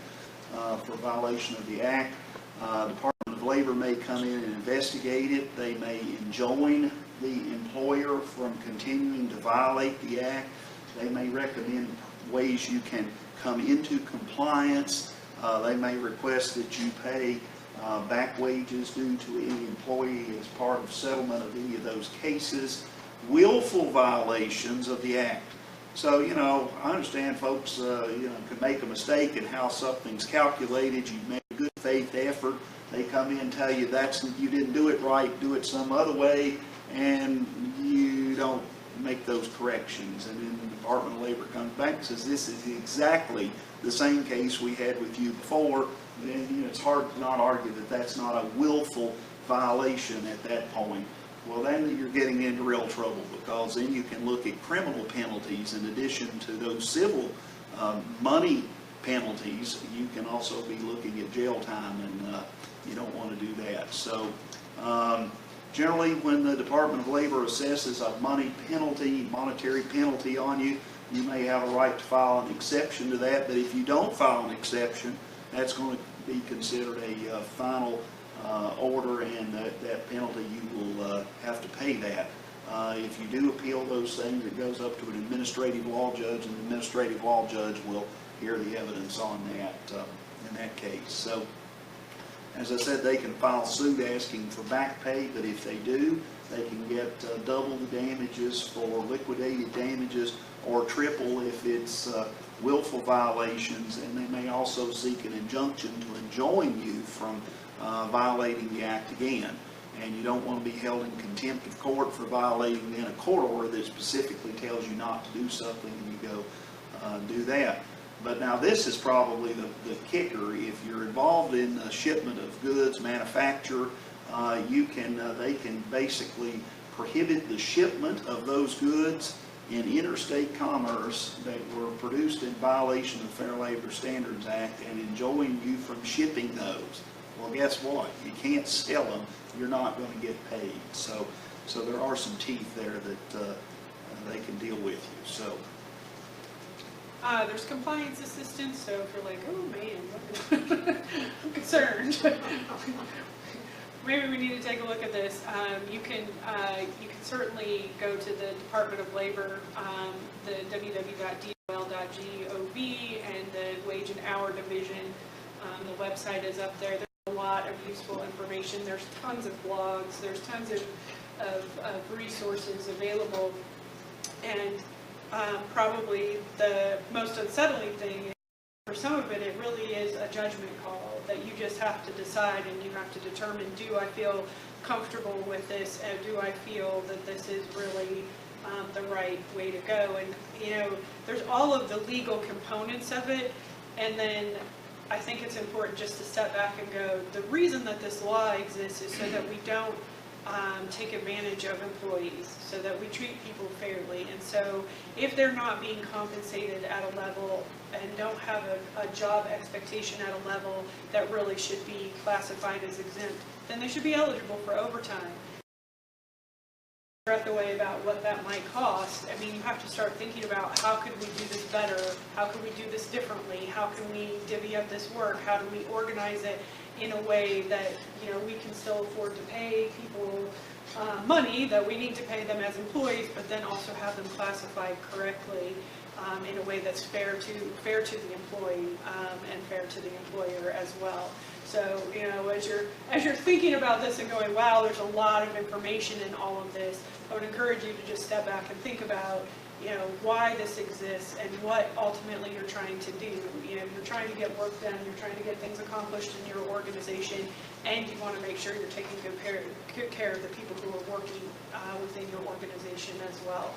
B: for violation of the Act. Department of Labor may come in and investigate it. They may enjoin the employer from continuing to violate the Act. They may recommend ways you can come into compliance. They may request that you pay back wages due to any employee as part of settlement of any of those cases. Willful violations of the Act. So, I understand folks, can make a mistake in how something's calculated. You've made a good faith effort. They come in and tell you you didn't do it right, do it some other way, and you don't make those corrections. And then the Department of Labor comes back and says, this is exactly the same case we had with you before. And it's hard to not argue that that's not a willful violation at that point. Well, then you're getting into real trouble, because then you can look at criminal penalties in addition to those civil money penalties. You can also be looking at jail time, and you don't want to do that. So generally, when the Department of Labor assesses a monetary penalty on you, you may have a right to file an exception to that, but if you don't file an exception, that's going to be considered a final order, and that penalty, you will have to pay that. If you do appeal those things, it goes up to an administrative law judge, and the administrative law judge will hear the evidence on that in that case. So, as I said, they can file suit asking for back pay, but if they do, they can get double the damages for liquidated damages, or triple if it's willful violations, and they may also seek an injunction to enjoin you from violating the act again. And you don't want to be held in contempt of court for violating in a court order that specifically tells you not to do something, and you go do that. But now this is probably the kicker. If you're involved in a shipment of goods, manufacture, they can basically prohibit the shipment of those goods in interstate commerce that were produced in violation of the Fair Labor Standards Act and enjoin you from shipping those. Well, guess what? You can't sell them. You're not going to get paid. So there are some teeth there that they can deal with you. So.
C: There's compliance assistance, so if you're like, oh man, I'm concerned. Maybe we need to take a look at this. You can certainly go to the Department of Labor, the www.dol.gov, and the Wage and Hour Division. The website is up there. There's a lot of useful information. There's tons of blogs. There's tons of resources available. And probably the most unsettling thing is, for some of it, it really is a judgment call that you just have to decide, and you have to determine, do I feel comfortable with this, and do I feel that this is really the right way to go? And there's all of the legal components of it, and then I think it's important just to step back and go, the reason that this law exists is so that we don't take advantage of employees, so that we treat people fairly. And so if they're not being compensated at a level and don't have a job expectation at a level that really should be classified as exempt, then they should be eligible for overtime. The way about what that might cost, I mean, you have to start thinking about, how could we do this better? How could we do this differently? How can we divvy up this work? How do we organize it in a way that we can still afford to pay people money that we need to pay them as employees, but then also have them classified correctly in a way that's fair to the employee and fair to the employer as well. So as you're thinking about this and going, wow, there's a lot of information in all of this, I would encourage you to just step back and think about why this exists and what ultimately you're trying to do. You're trying to get work done, you're trying to get things accomplished in your organization, and you want to make sure you're taking good care of the people who are working within your organization as well.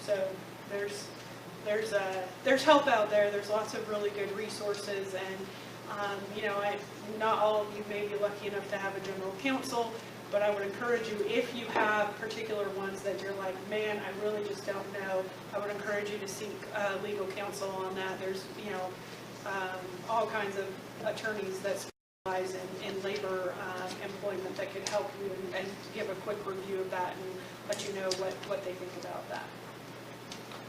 C: So there's help out there. There's lots of really good resources, and not all of you may be lucky enough to have a general counsel, but I would encourage you, if you have particular ones that you're like, man, I really just don't know, I would encourage you to seek legal counsel on that. There's, all kinds of attorneys that specialize in labor employment that could help you and give a quick review of that and let you know what they think about that.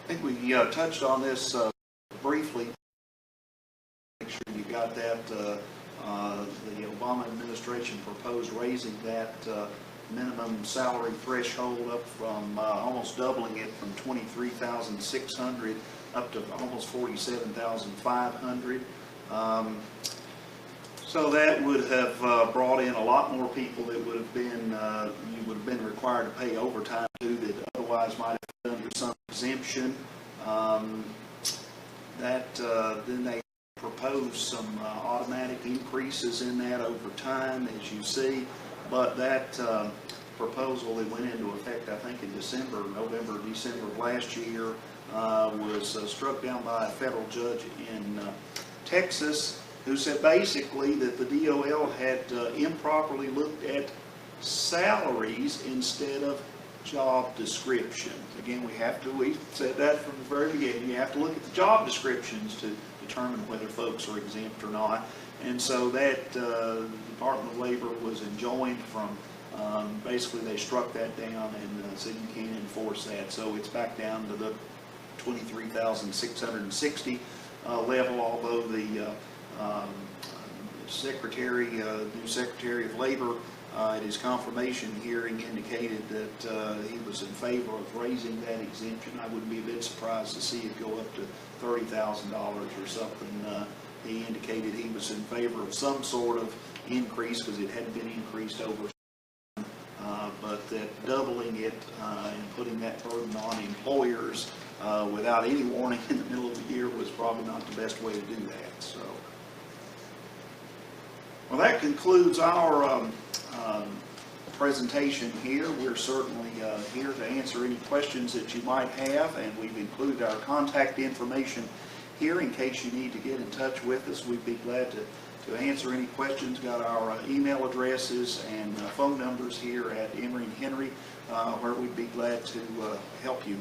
B: I think we touched on this briefly. Make sure you got that. The Obama administration proposed raising that minimum salary threshold up from almost doubling it from $23,600 up to almost $47,500. So that would have brought in a lot more people that would have been you would have been required to pay overtime to, that otherwise might have been under some exemption. Then they proposed some automatic increases in that over time, as you see, but that proposal that went into effect, I think, in November, December of last year, was struck down by a federal judge in Texas, who said basically that the DOL had improperly looked at salaries instead of job descriptions. Again, we said that from the very beginning. You have to look at the job descriptions to determine whether folks are exempt or not. And so that the Department of Labor was enjoined from, basically they struck that down and said you can't enforce that. So it's back down to the $23,660 level, although the new Secretary of Labor at his confirmation hearing indicated that he was in favor of raising that exemption. I wouldn't be a bit surprised to see it go up to $30,000 or something. He indicated he was in favor of some sort of increase because it hadn't been increased over but that doubling it and putting that burden on employers without any warning in the middle of the year was probably not the best way to do that. So, well, that concludes our presentation here. We're certainly here to answer any questions that you might have, and we've included our contact information here in case you need to get in touch with us. We'd be glad to answer any questions. Got our email addresses and phone numbers here at Emory and Henry, where we'd be glad to help you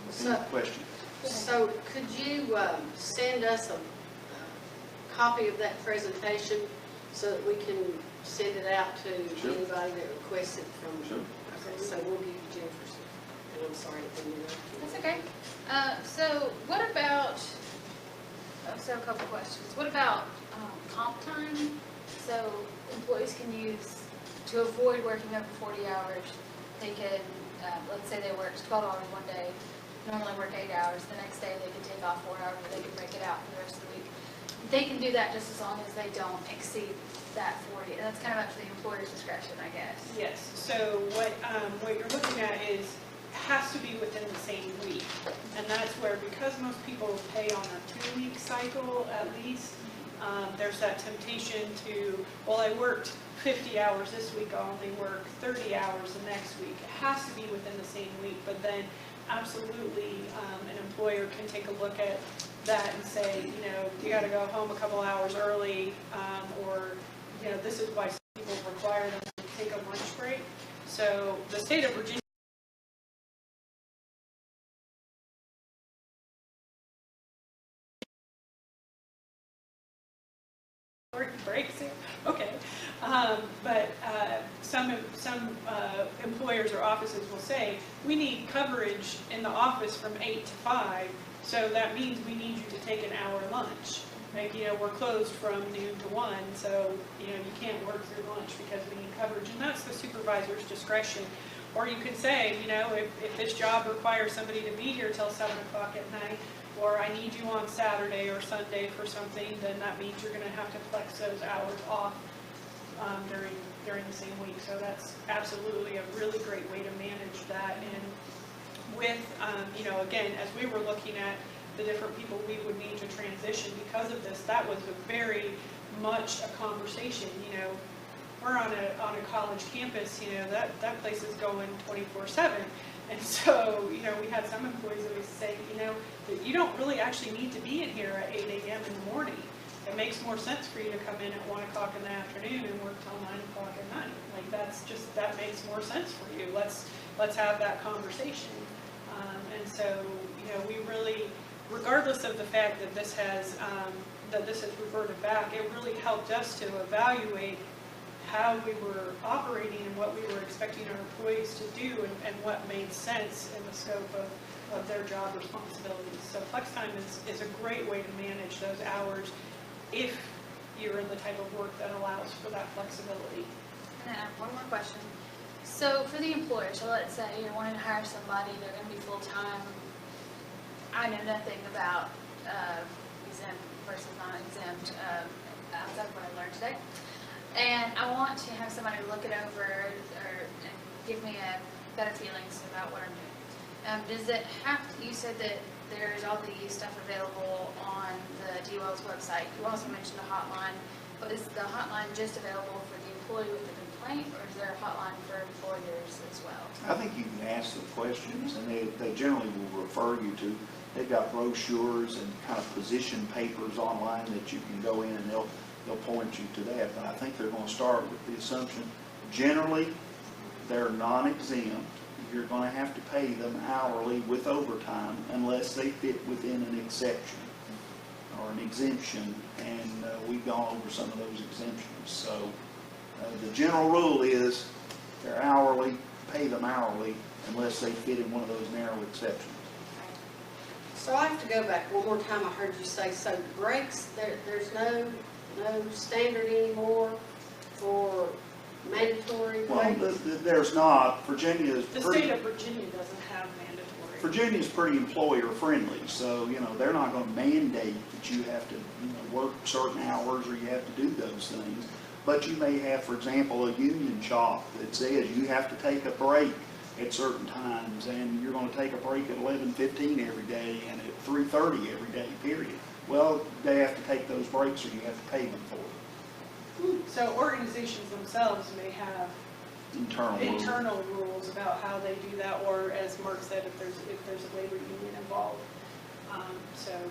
B: with any questions.
A: So could you send us a copy of that presentation so that we can send it out to anybody that requests it from?
B: Sure.
A: Okay, so we'll give you Jennifer's. And I'm sorry if I'm interrupting.
E: That's okay. So what about, so a couple questions. What about comp time? So employees can use, to avoid working over 40 hours, they can, let's say they worked 12 hours one day, normally work 8 hours. The next day they can take off 4 hours, or they can break it out for the rest of the week. They can do that just as long as they don't exceed that 40. And that's kind of up to the employer's discretion, I guess.
C: Yes, so what you're looking at is, has to be within the same week. And that's where, because most people pay on a 2-week cycle at least, there's that temptation to, well, I worked 50 hours this week, I'll only work 30 hours the next week. It has to be within the same week, but then absolutely an employer can take a look at that and say, you know, you got to go home a couple hours early, or, you know, this is why some people require them to take a lunch break. So the state of Virginia breaks here. Okay, but some employers or offices will say, we need coverage in the office from 8 to 5, so that means we need you to take an hour lunch. Like, you know, we're closed from noon to 1, so, you know, you can't work through lunch because we need coverage, and that's the supervisor's discretion. Or you could say, you know, if this job requires somebody to be here till 7 o'clock at night, or I need you on Saturday or Sunday for something, then that means you're going to have to flex those hours off during the same week. So that's absolutely a really great way to manage that. And with, you know, again, as we were looking at the different people we would need to transition because of this, that was very much a conversation. You know, we're on a college campus, you know, that place is going 24/7. And so, you know, we had some employees that would say, you know, that you don't really actually need to be in here at 8 a.m. in the morning. It makes more sense for you to come in at 1 o'clock in the afternoon and work till 9 o'clock at night. Like, that makes more sense for you. Let's have that conversation. And so, you know, we really, regardless of the fact that this has reverted back, it really helped us to evaluate how we were operating and what we were expecting our employees to do, and what made sense in the scope of their job responsibilities. So flex time is a great way to manage those hours if you're in the type of work that allows for that flexibility.
E: And I have one more question. So for the employer, so let's say you're wanting to hire somebody, they're going to be full-time. I know nothing about exempt versus non-exempt outside of what I learned today. And I want to have somebody look it over and give me a better feelings about what I'm doing. Does it have to, you said that there's all the stuff available on the DWell's website. You also mentioned the hotline, but is the hotline just available for the employee with the complaint, or is there a hotline for employers as well?
B: I think you can ask the questions, and they generally will refer you to. They've got brochures and kind of position papers online that you can go in and they'll point you to that. But I think they're going to start with the assumption, generally, they're non-exempt. You're going to have to pay them hourly with overtime unless they fit within an exception or an exemption, and we've gone over some of those exemptions. So the general rule is they're hourly, pay them hourly unless they fit in one of those narrow exceptions.
A: So I have to go back one more time. I heard you say, so breaks, there's no standard anymore for mandatory
B: Well,
A: breaks?
B: there's not. Virginia is
C: The
B: pretty.
C: state of Virginia doesn't have mandatory.
B: Virginia's pretty employer friendly, so, they're not gonna mandate that you have to, work certain hours or you have to do those things. But you may have, for example, a union shop that says you have to take a break at certain times, and you're gonna take a break at 11:15 every day and at 3:30 every day, period. Well, they have to take those breaks or you have to pay them for it.
C: So organizations themselves may have internal rules about how they do that, or as Mark said, if there's a labor union involved.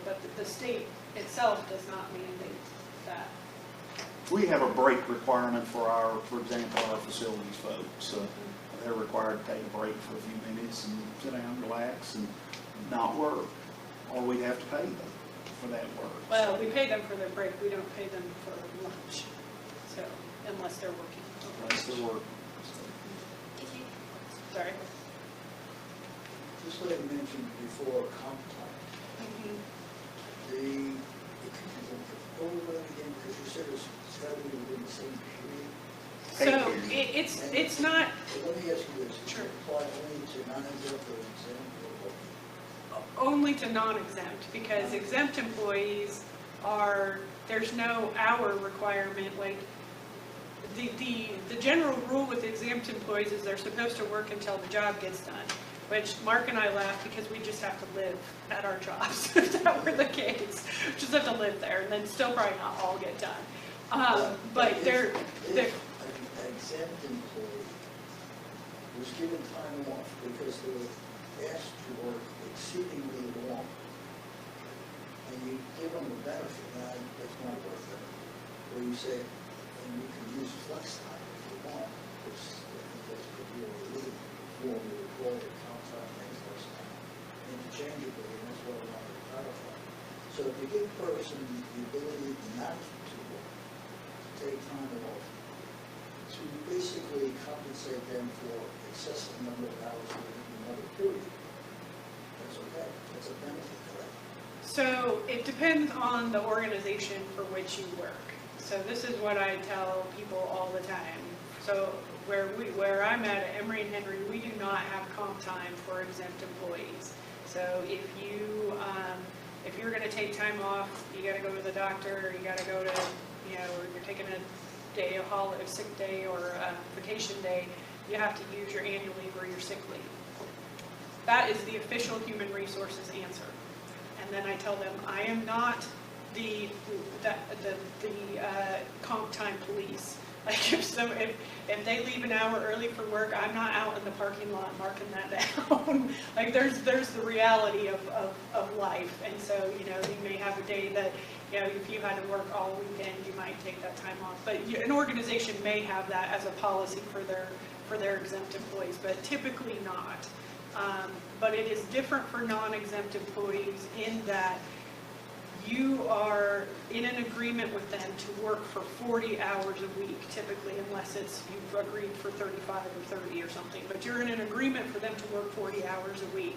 C: But the state itself does not mandate that.
B: We have a break requirement for example, our facilities folks. They're required to take a break for a few minutes and sit down, relax, and not work. Or we'd have to pay them for that work.
C: Well, we pay them for their break, we don't pay them for lunch, so, unless they're working.
B: Unless they're working.
C: Sorry.
D: Just like I mentioned before, comp time. The over again, because you said it's got to be within the same period.
C: So, it's not,
D: So let me ask you this.
C: Sure.
D: Apply only to non-exempt or exempt or what?
C: only to non-exempt, because exempt employees there's no hour requirement, like, the general rule with exempt employees is they're supposed to work until the job gets done, which Mark and I laugh because we just have to live at our jobs, if that were the case. Just have to live there, and then still probably not all get done. But they're
D: If an exempt employee was given time off because they were asked to work exceedingly long, and you give them a benefit, that's not worth it. Where you say, and you can use flex time if you want, which I think that's what you're really for the employer, contract, and flex time, interchangeably, and that's what I wanted to clarify. So if you give a person the ability not to work, take time off, to basically compensate them for excessive number of hours within another period. That's okay. That's a benefit, correct?
C: So it depends on the organization for which you work. So this is what I tell people all the time. So where I'm at Emory and Henry, we do not have comp time for exempt employees. So if you're going to take time off, you got to go to the doctor, you got to go to, or you're taking a day, a holiday, a sick day, or a vacation day, you have to use your annual leave or your sick leave. That is the official human resources answer. And then I tell them, I am not the comp time police. Like if they leave an hour early for work, I'm not out in the parking lot marking that down. Like there's the reality of life, and so you may have a day that if you had to work all weekend, you might take that time off. But an organization may have that as a policy for their exempt employees, but typically not. But it is different for non-exempt employees in that you are in an agreement with them to work for 40 hours a week, typically, unless you've agreed for 35 or 30 or something. But you're in an agreement for them to work 40 hours a week.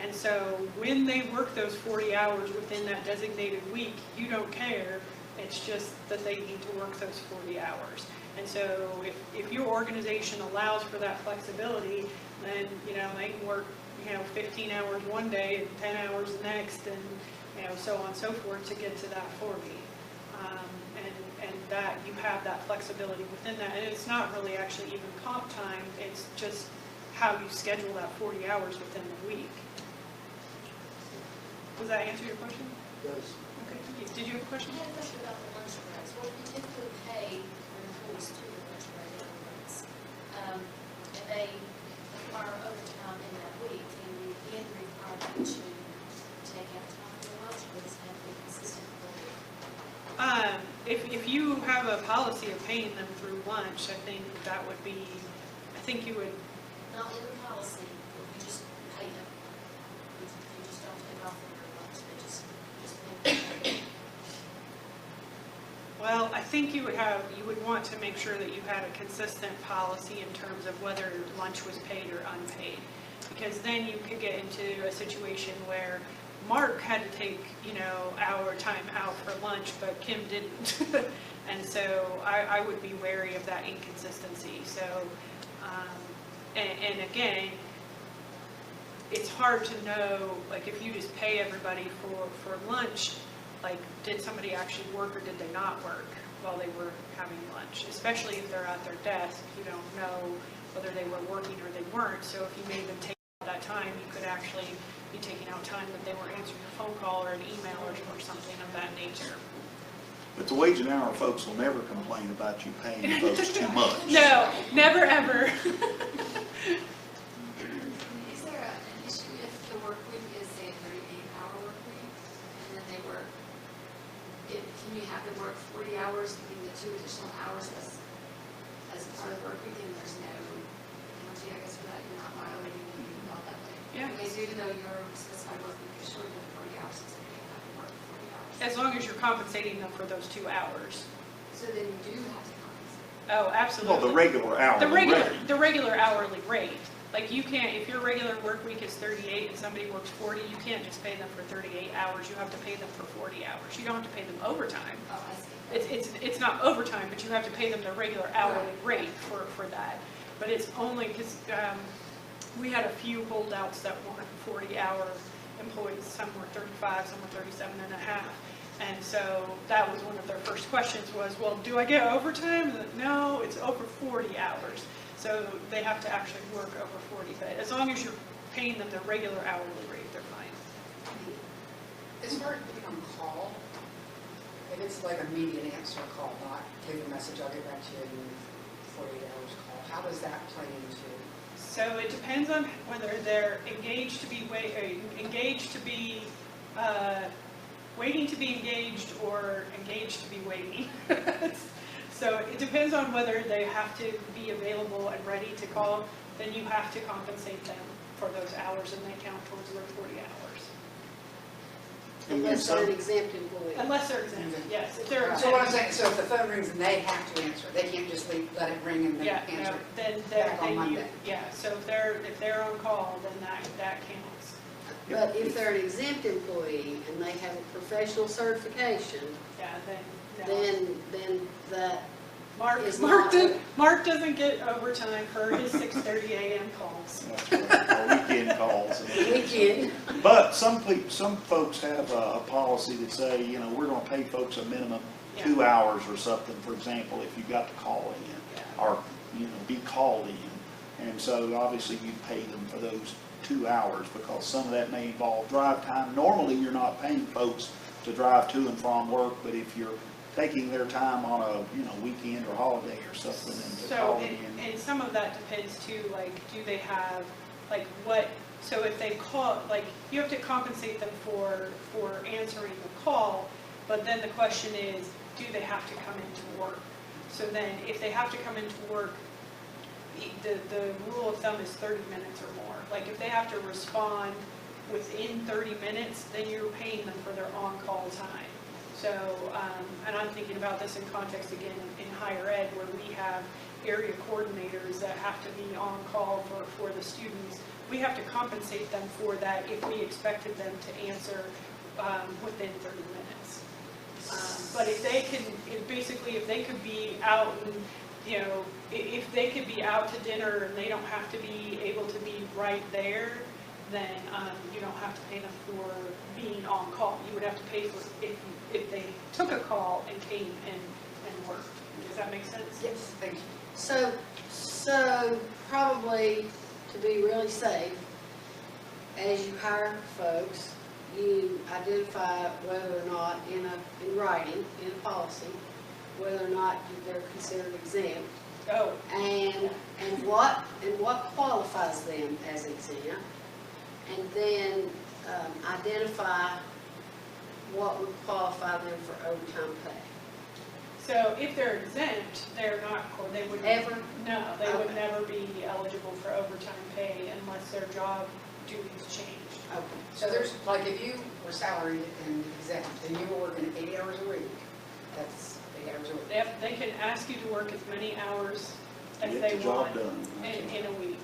C: And so when they work those 40 hours within that designated week, you don't care. It's just that they need to work those 40 hours. And so if your organization allows for that flexibility, then, they can work, 15 hours one day and 10 hours the next, and so on and so forth to get to that 40. And that you have that flexibility within that. And it's not really actually even comp time, it's just how you schedule that 40 hours within the week. Does that answer your question?
D: Yes.
C: Okay. Did you have a question?
F: I had a question about the lunch breaks. What do you typically pay your employees to the lunch break lunch? And they require overtime in that week, and you again require them to take out time for lunch, or does it have to be consistent for the week?
C: If you have a policy of paying them through lunch, I think that would be, I think you would,
F: Not in the policy, you just pay them. You just don't take off their lunch, they just pay them.
C: well, I think you would want to make sure that you had a consistent policy in terms of whether lunch was paid or unpaid. Because then you could get into a situation where Mark had to take, our time out for lunch, but Kim didn't. And so I would be wary of that inconsistency. So, and again, it's hard to know, like, if you just pay everybody for lunch, like, did somebody actually work or did they not work while they were having lunch? Especially if they're at their desk, you don't know whether they were working or they weren't. So if you made them take out that time, you could actually be taking out time that they were answering a phone call or an email or something of that nature.
B: But the wage and hour folks will never complain about you paying folks too much.
C: No, never ever.
F: Is there an issue if the work week is, say, a 38-hour work week, and then they work, can you have them work 40 hours, giving the 2 additional hours as part of the work week, and there's no penalty, I guess, for that? You're not violating anything about that way?
C: Yeah.
F: Because even though your specified work week is shorter than 40 hours, it's okay to have them work 40 hours.
C: As long as you're compensating them for those 2 hours.
F: So then you do have to compensate.
C: Oh, absolutely.
B: Well, the regular hourly rate.
C: The regular hourly rate. Like, you can't, if your regular work week is 38 and somebody works 40, you can't just pay them for 38 hours. You have to pay them for 40 hours. You don't have to pay them overtime.
F: Oh, I see.
C: It's not overtime, but you have to pay them their regular hourly rate for that. But it's only because we had a few holdouts that wanted 40-hour employees. Some were 35, some were 37 and a half. And so that was one of their first questions was, well, do I get overtime? And no, it's over 40 hours. So they have to actually work over 40. But as long as you're paying them their regular hourly rate, they're fine.
G: As far as being on call, if it's like a immediate answer call, not take a message, I'll get back to you in 48 hours call, how does that play into?
C: So it depends on whether they're engaged to be waiting to be engaged or engaged to be waiting. So it depends on whether they have to be available and ready to call. Then you have to compensate them for those hours, and they count towards their 40 hours.
A: Unless they're an exempt employee.
C: Unless they're exempt, yes. If they're
G: So what I'm saying, so if the phone rings and they have to answer, they can't just let it ring and then
C: yeah,
G: answer
C: no,
G: it
C: then
G: back on Monday.
C: yeah. So if they're on call, then that counts.
A: But if they're an exempt employee and they have a professional certification,
C: Yeah, then no.
A: then that is
C: Mark doesn't get overtime for his 6:30 a.m. calls.
B: That's right, or weekend calls.
A: weekend.
B: But some folks have a policy that say, we're going to pay folks a minimum 2 hours or something, for example, if you got to call in or, be called in. And so obviously you pay them for those 2 hours because some of that may involve drive time. Normally you're not paying folks to drive to and from work, but if you're taking their time on a weekend or holiday or something and to call in.
C: And some of that depends too, like, do they have, like, what, so if they call, like, you have to compensate them for answering the call, but then the question is, do they have to come into work? So then if they have to come into work, the rule of thumb is 30 minutes or more. Like, if they have to respond within 30 minutes, then you're paying them for their on-call time. So, and I'm thinking about this in context again in higher ed, where we have area coordinators that have to be on call for the students. We have to compensate them for that if we expected them to answer within 30 minutes. But if they can, if they could be out and, if they could be out to dinner and they don't have to be able to be right there, then you don't have to pay them for being on call. You would have to pay for if they took a call and came and worked. Does that make sense?
G: Yes, thank you.
A: So probably to be really safe, as you hire folks, you identify whether or not in writing, in a policy, whether or not they're considered exempt.
C: Oh.
A: And what qualifies them as exempt, and then identify what would qualify them for overtime pay.
C: So if they're exempt, they would
A: Ever?
C: No, they would
A: Okay.
C: never be eligible for overtime pay unless their job duties changed.
A: Okay.
G: So there's, like, if you were salaried and exempt, and you were working 80 hours a week, that's 8 hours a week.
C: They can ask you to work as many hours as
B: Get
C: they
B: the job
C: want
B: done.
C: in a week.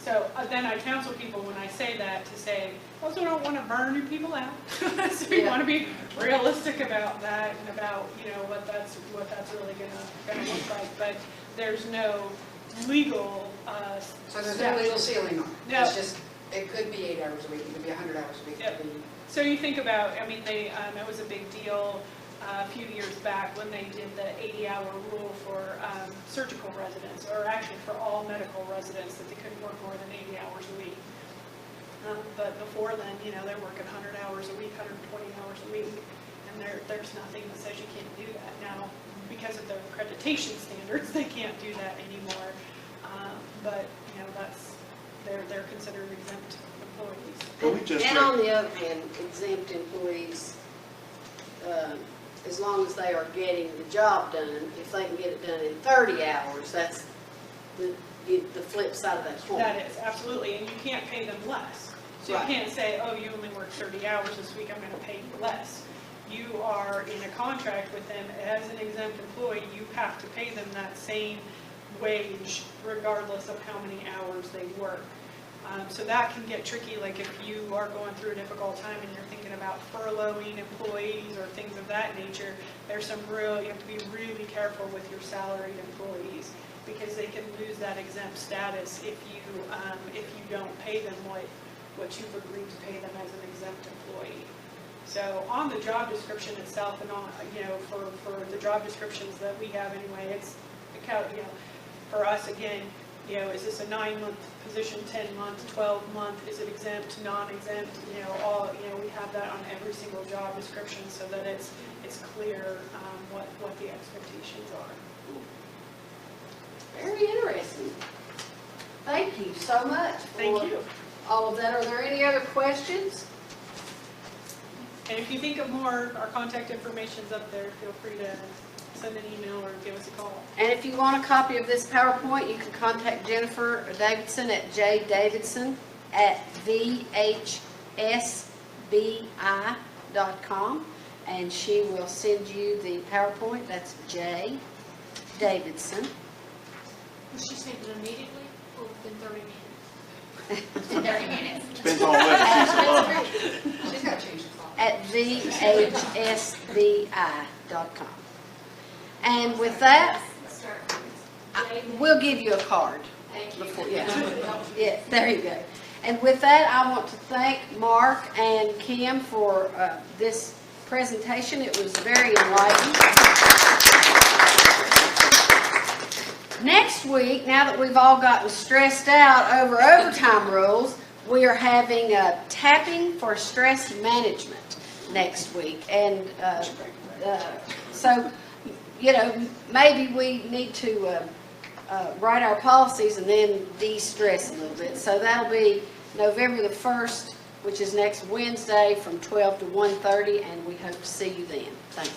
C: So then I counsel people when I say that to say, also don't want to burn your people out. So we want to be realistic about that and about, what that's really gonna look like. But there's no legal,
G: So there's no legal ceiling on it?
C: No.
G: It's just, it could be 8 hours a week, it could be 100 hours a week, it
C: Yep.
G: could be...
C: so you think about, it was a big deal a few years back when they did the 80-hour rule for surgical residents, or actually for all medical residents, that they couldn't work more than 80 hours a week. But before then, they're working 100 hours a week, 120 hours a week, and there's nothing that says you can't do that. Now, because of the accreditation standards, they can't do that anymore. But, they're considered exempt employees.
B: But we just
A: And
B: read-
A: on the other hand, exempt employees, as long as they are getting the job done, if they can get it done in 30 hours, that's the flip side of that coin.
C: That is, absolutely, and you can't pay them less. So you
A: Right.
C: can't say, oh, you only worked 30 hours this week, I'm going to pay you less. You are in a contract with them as an exempt employee, you have to pay them that same wage regardless of how many hours they work. So that can get tricky, like if you are going through a difficult time and you're thinking about furloughing employees or things of that nature, you have to be really careful with your salaried employees, because they can lose that exempt status if you don't pay them what you've agreed to pay them as an exempt employee. So on the job description itself, and on, for the job descriptions that we have anyway, it's, for us, again, is this a 9-month position, 10-month, 12-month, is it exempt, non-exempt, we have that on every single job description so that it's clear what the expectations are.
A: Very interesting. Thank you so much
C: Thank
A: for
C: you.
A: all of that. Are there any other questions?
C: And if you think of more, our contact information's up there. Feel free to send an email or give us a call.
A: And if you want a copy of this PowerPoint, you can contact Jennifer Davidson at jdavidson@vhsbi.com, and she will send you the PowerPoint. That's J. Davidson.
F: Will she send it immediately or within 30 minutes? 30 minutes.
B: Depends on whether she's alone.
G: She's got to change the clock.
A: At vhsbi.com. And with that, we'll give you a card.
F: Thank you.
A: Before, yeah, there you go. And with that, I want to thank Mark and Kim for this presentation. It was very enlightening. Next week, now that we've all gotten stressed out over overtime rules, we are having a tapping for stress management next week. And so, maybe we need to write our policies and then de-stress a little bit. So that'll be November the 1st, which is next Wednesday from 12 to 1:30, and we hope to see you then. Thank you.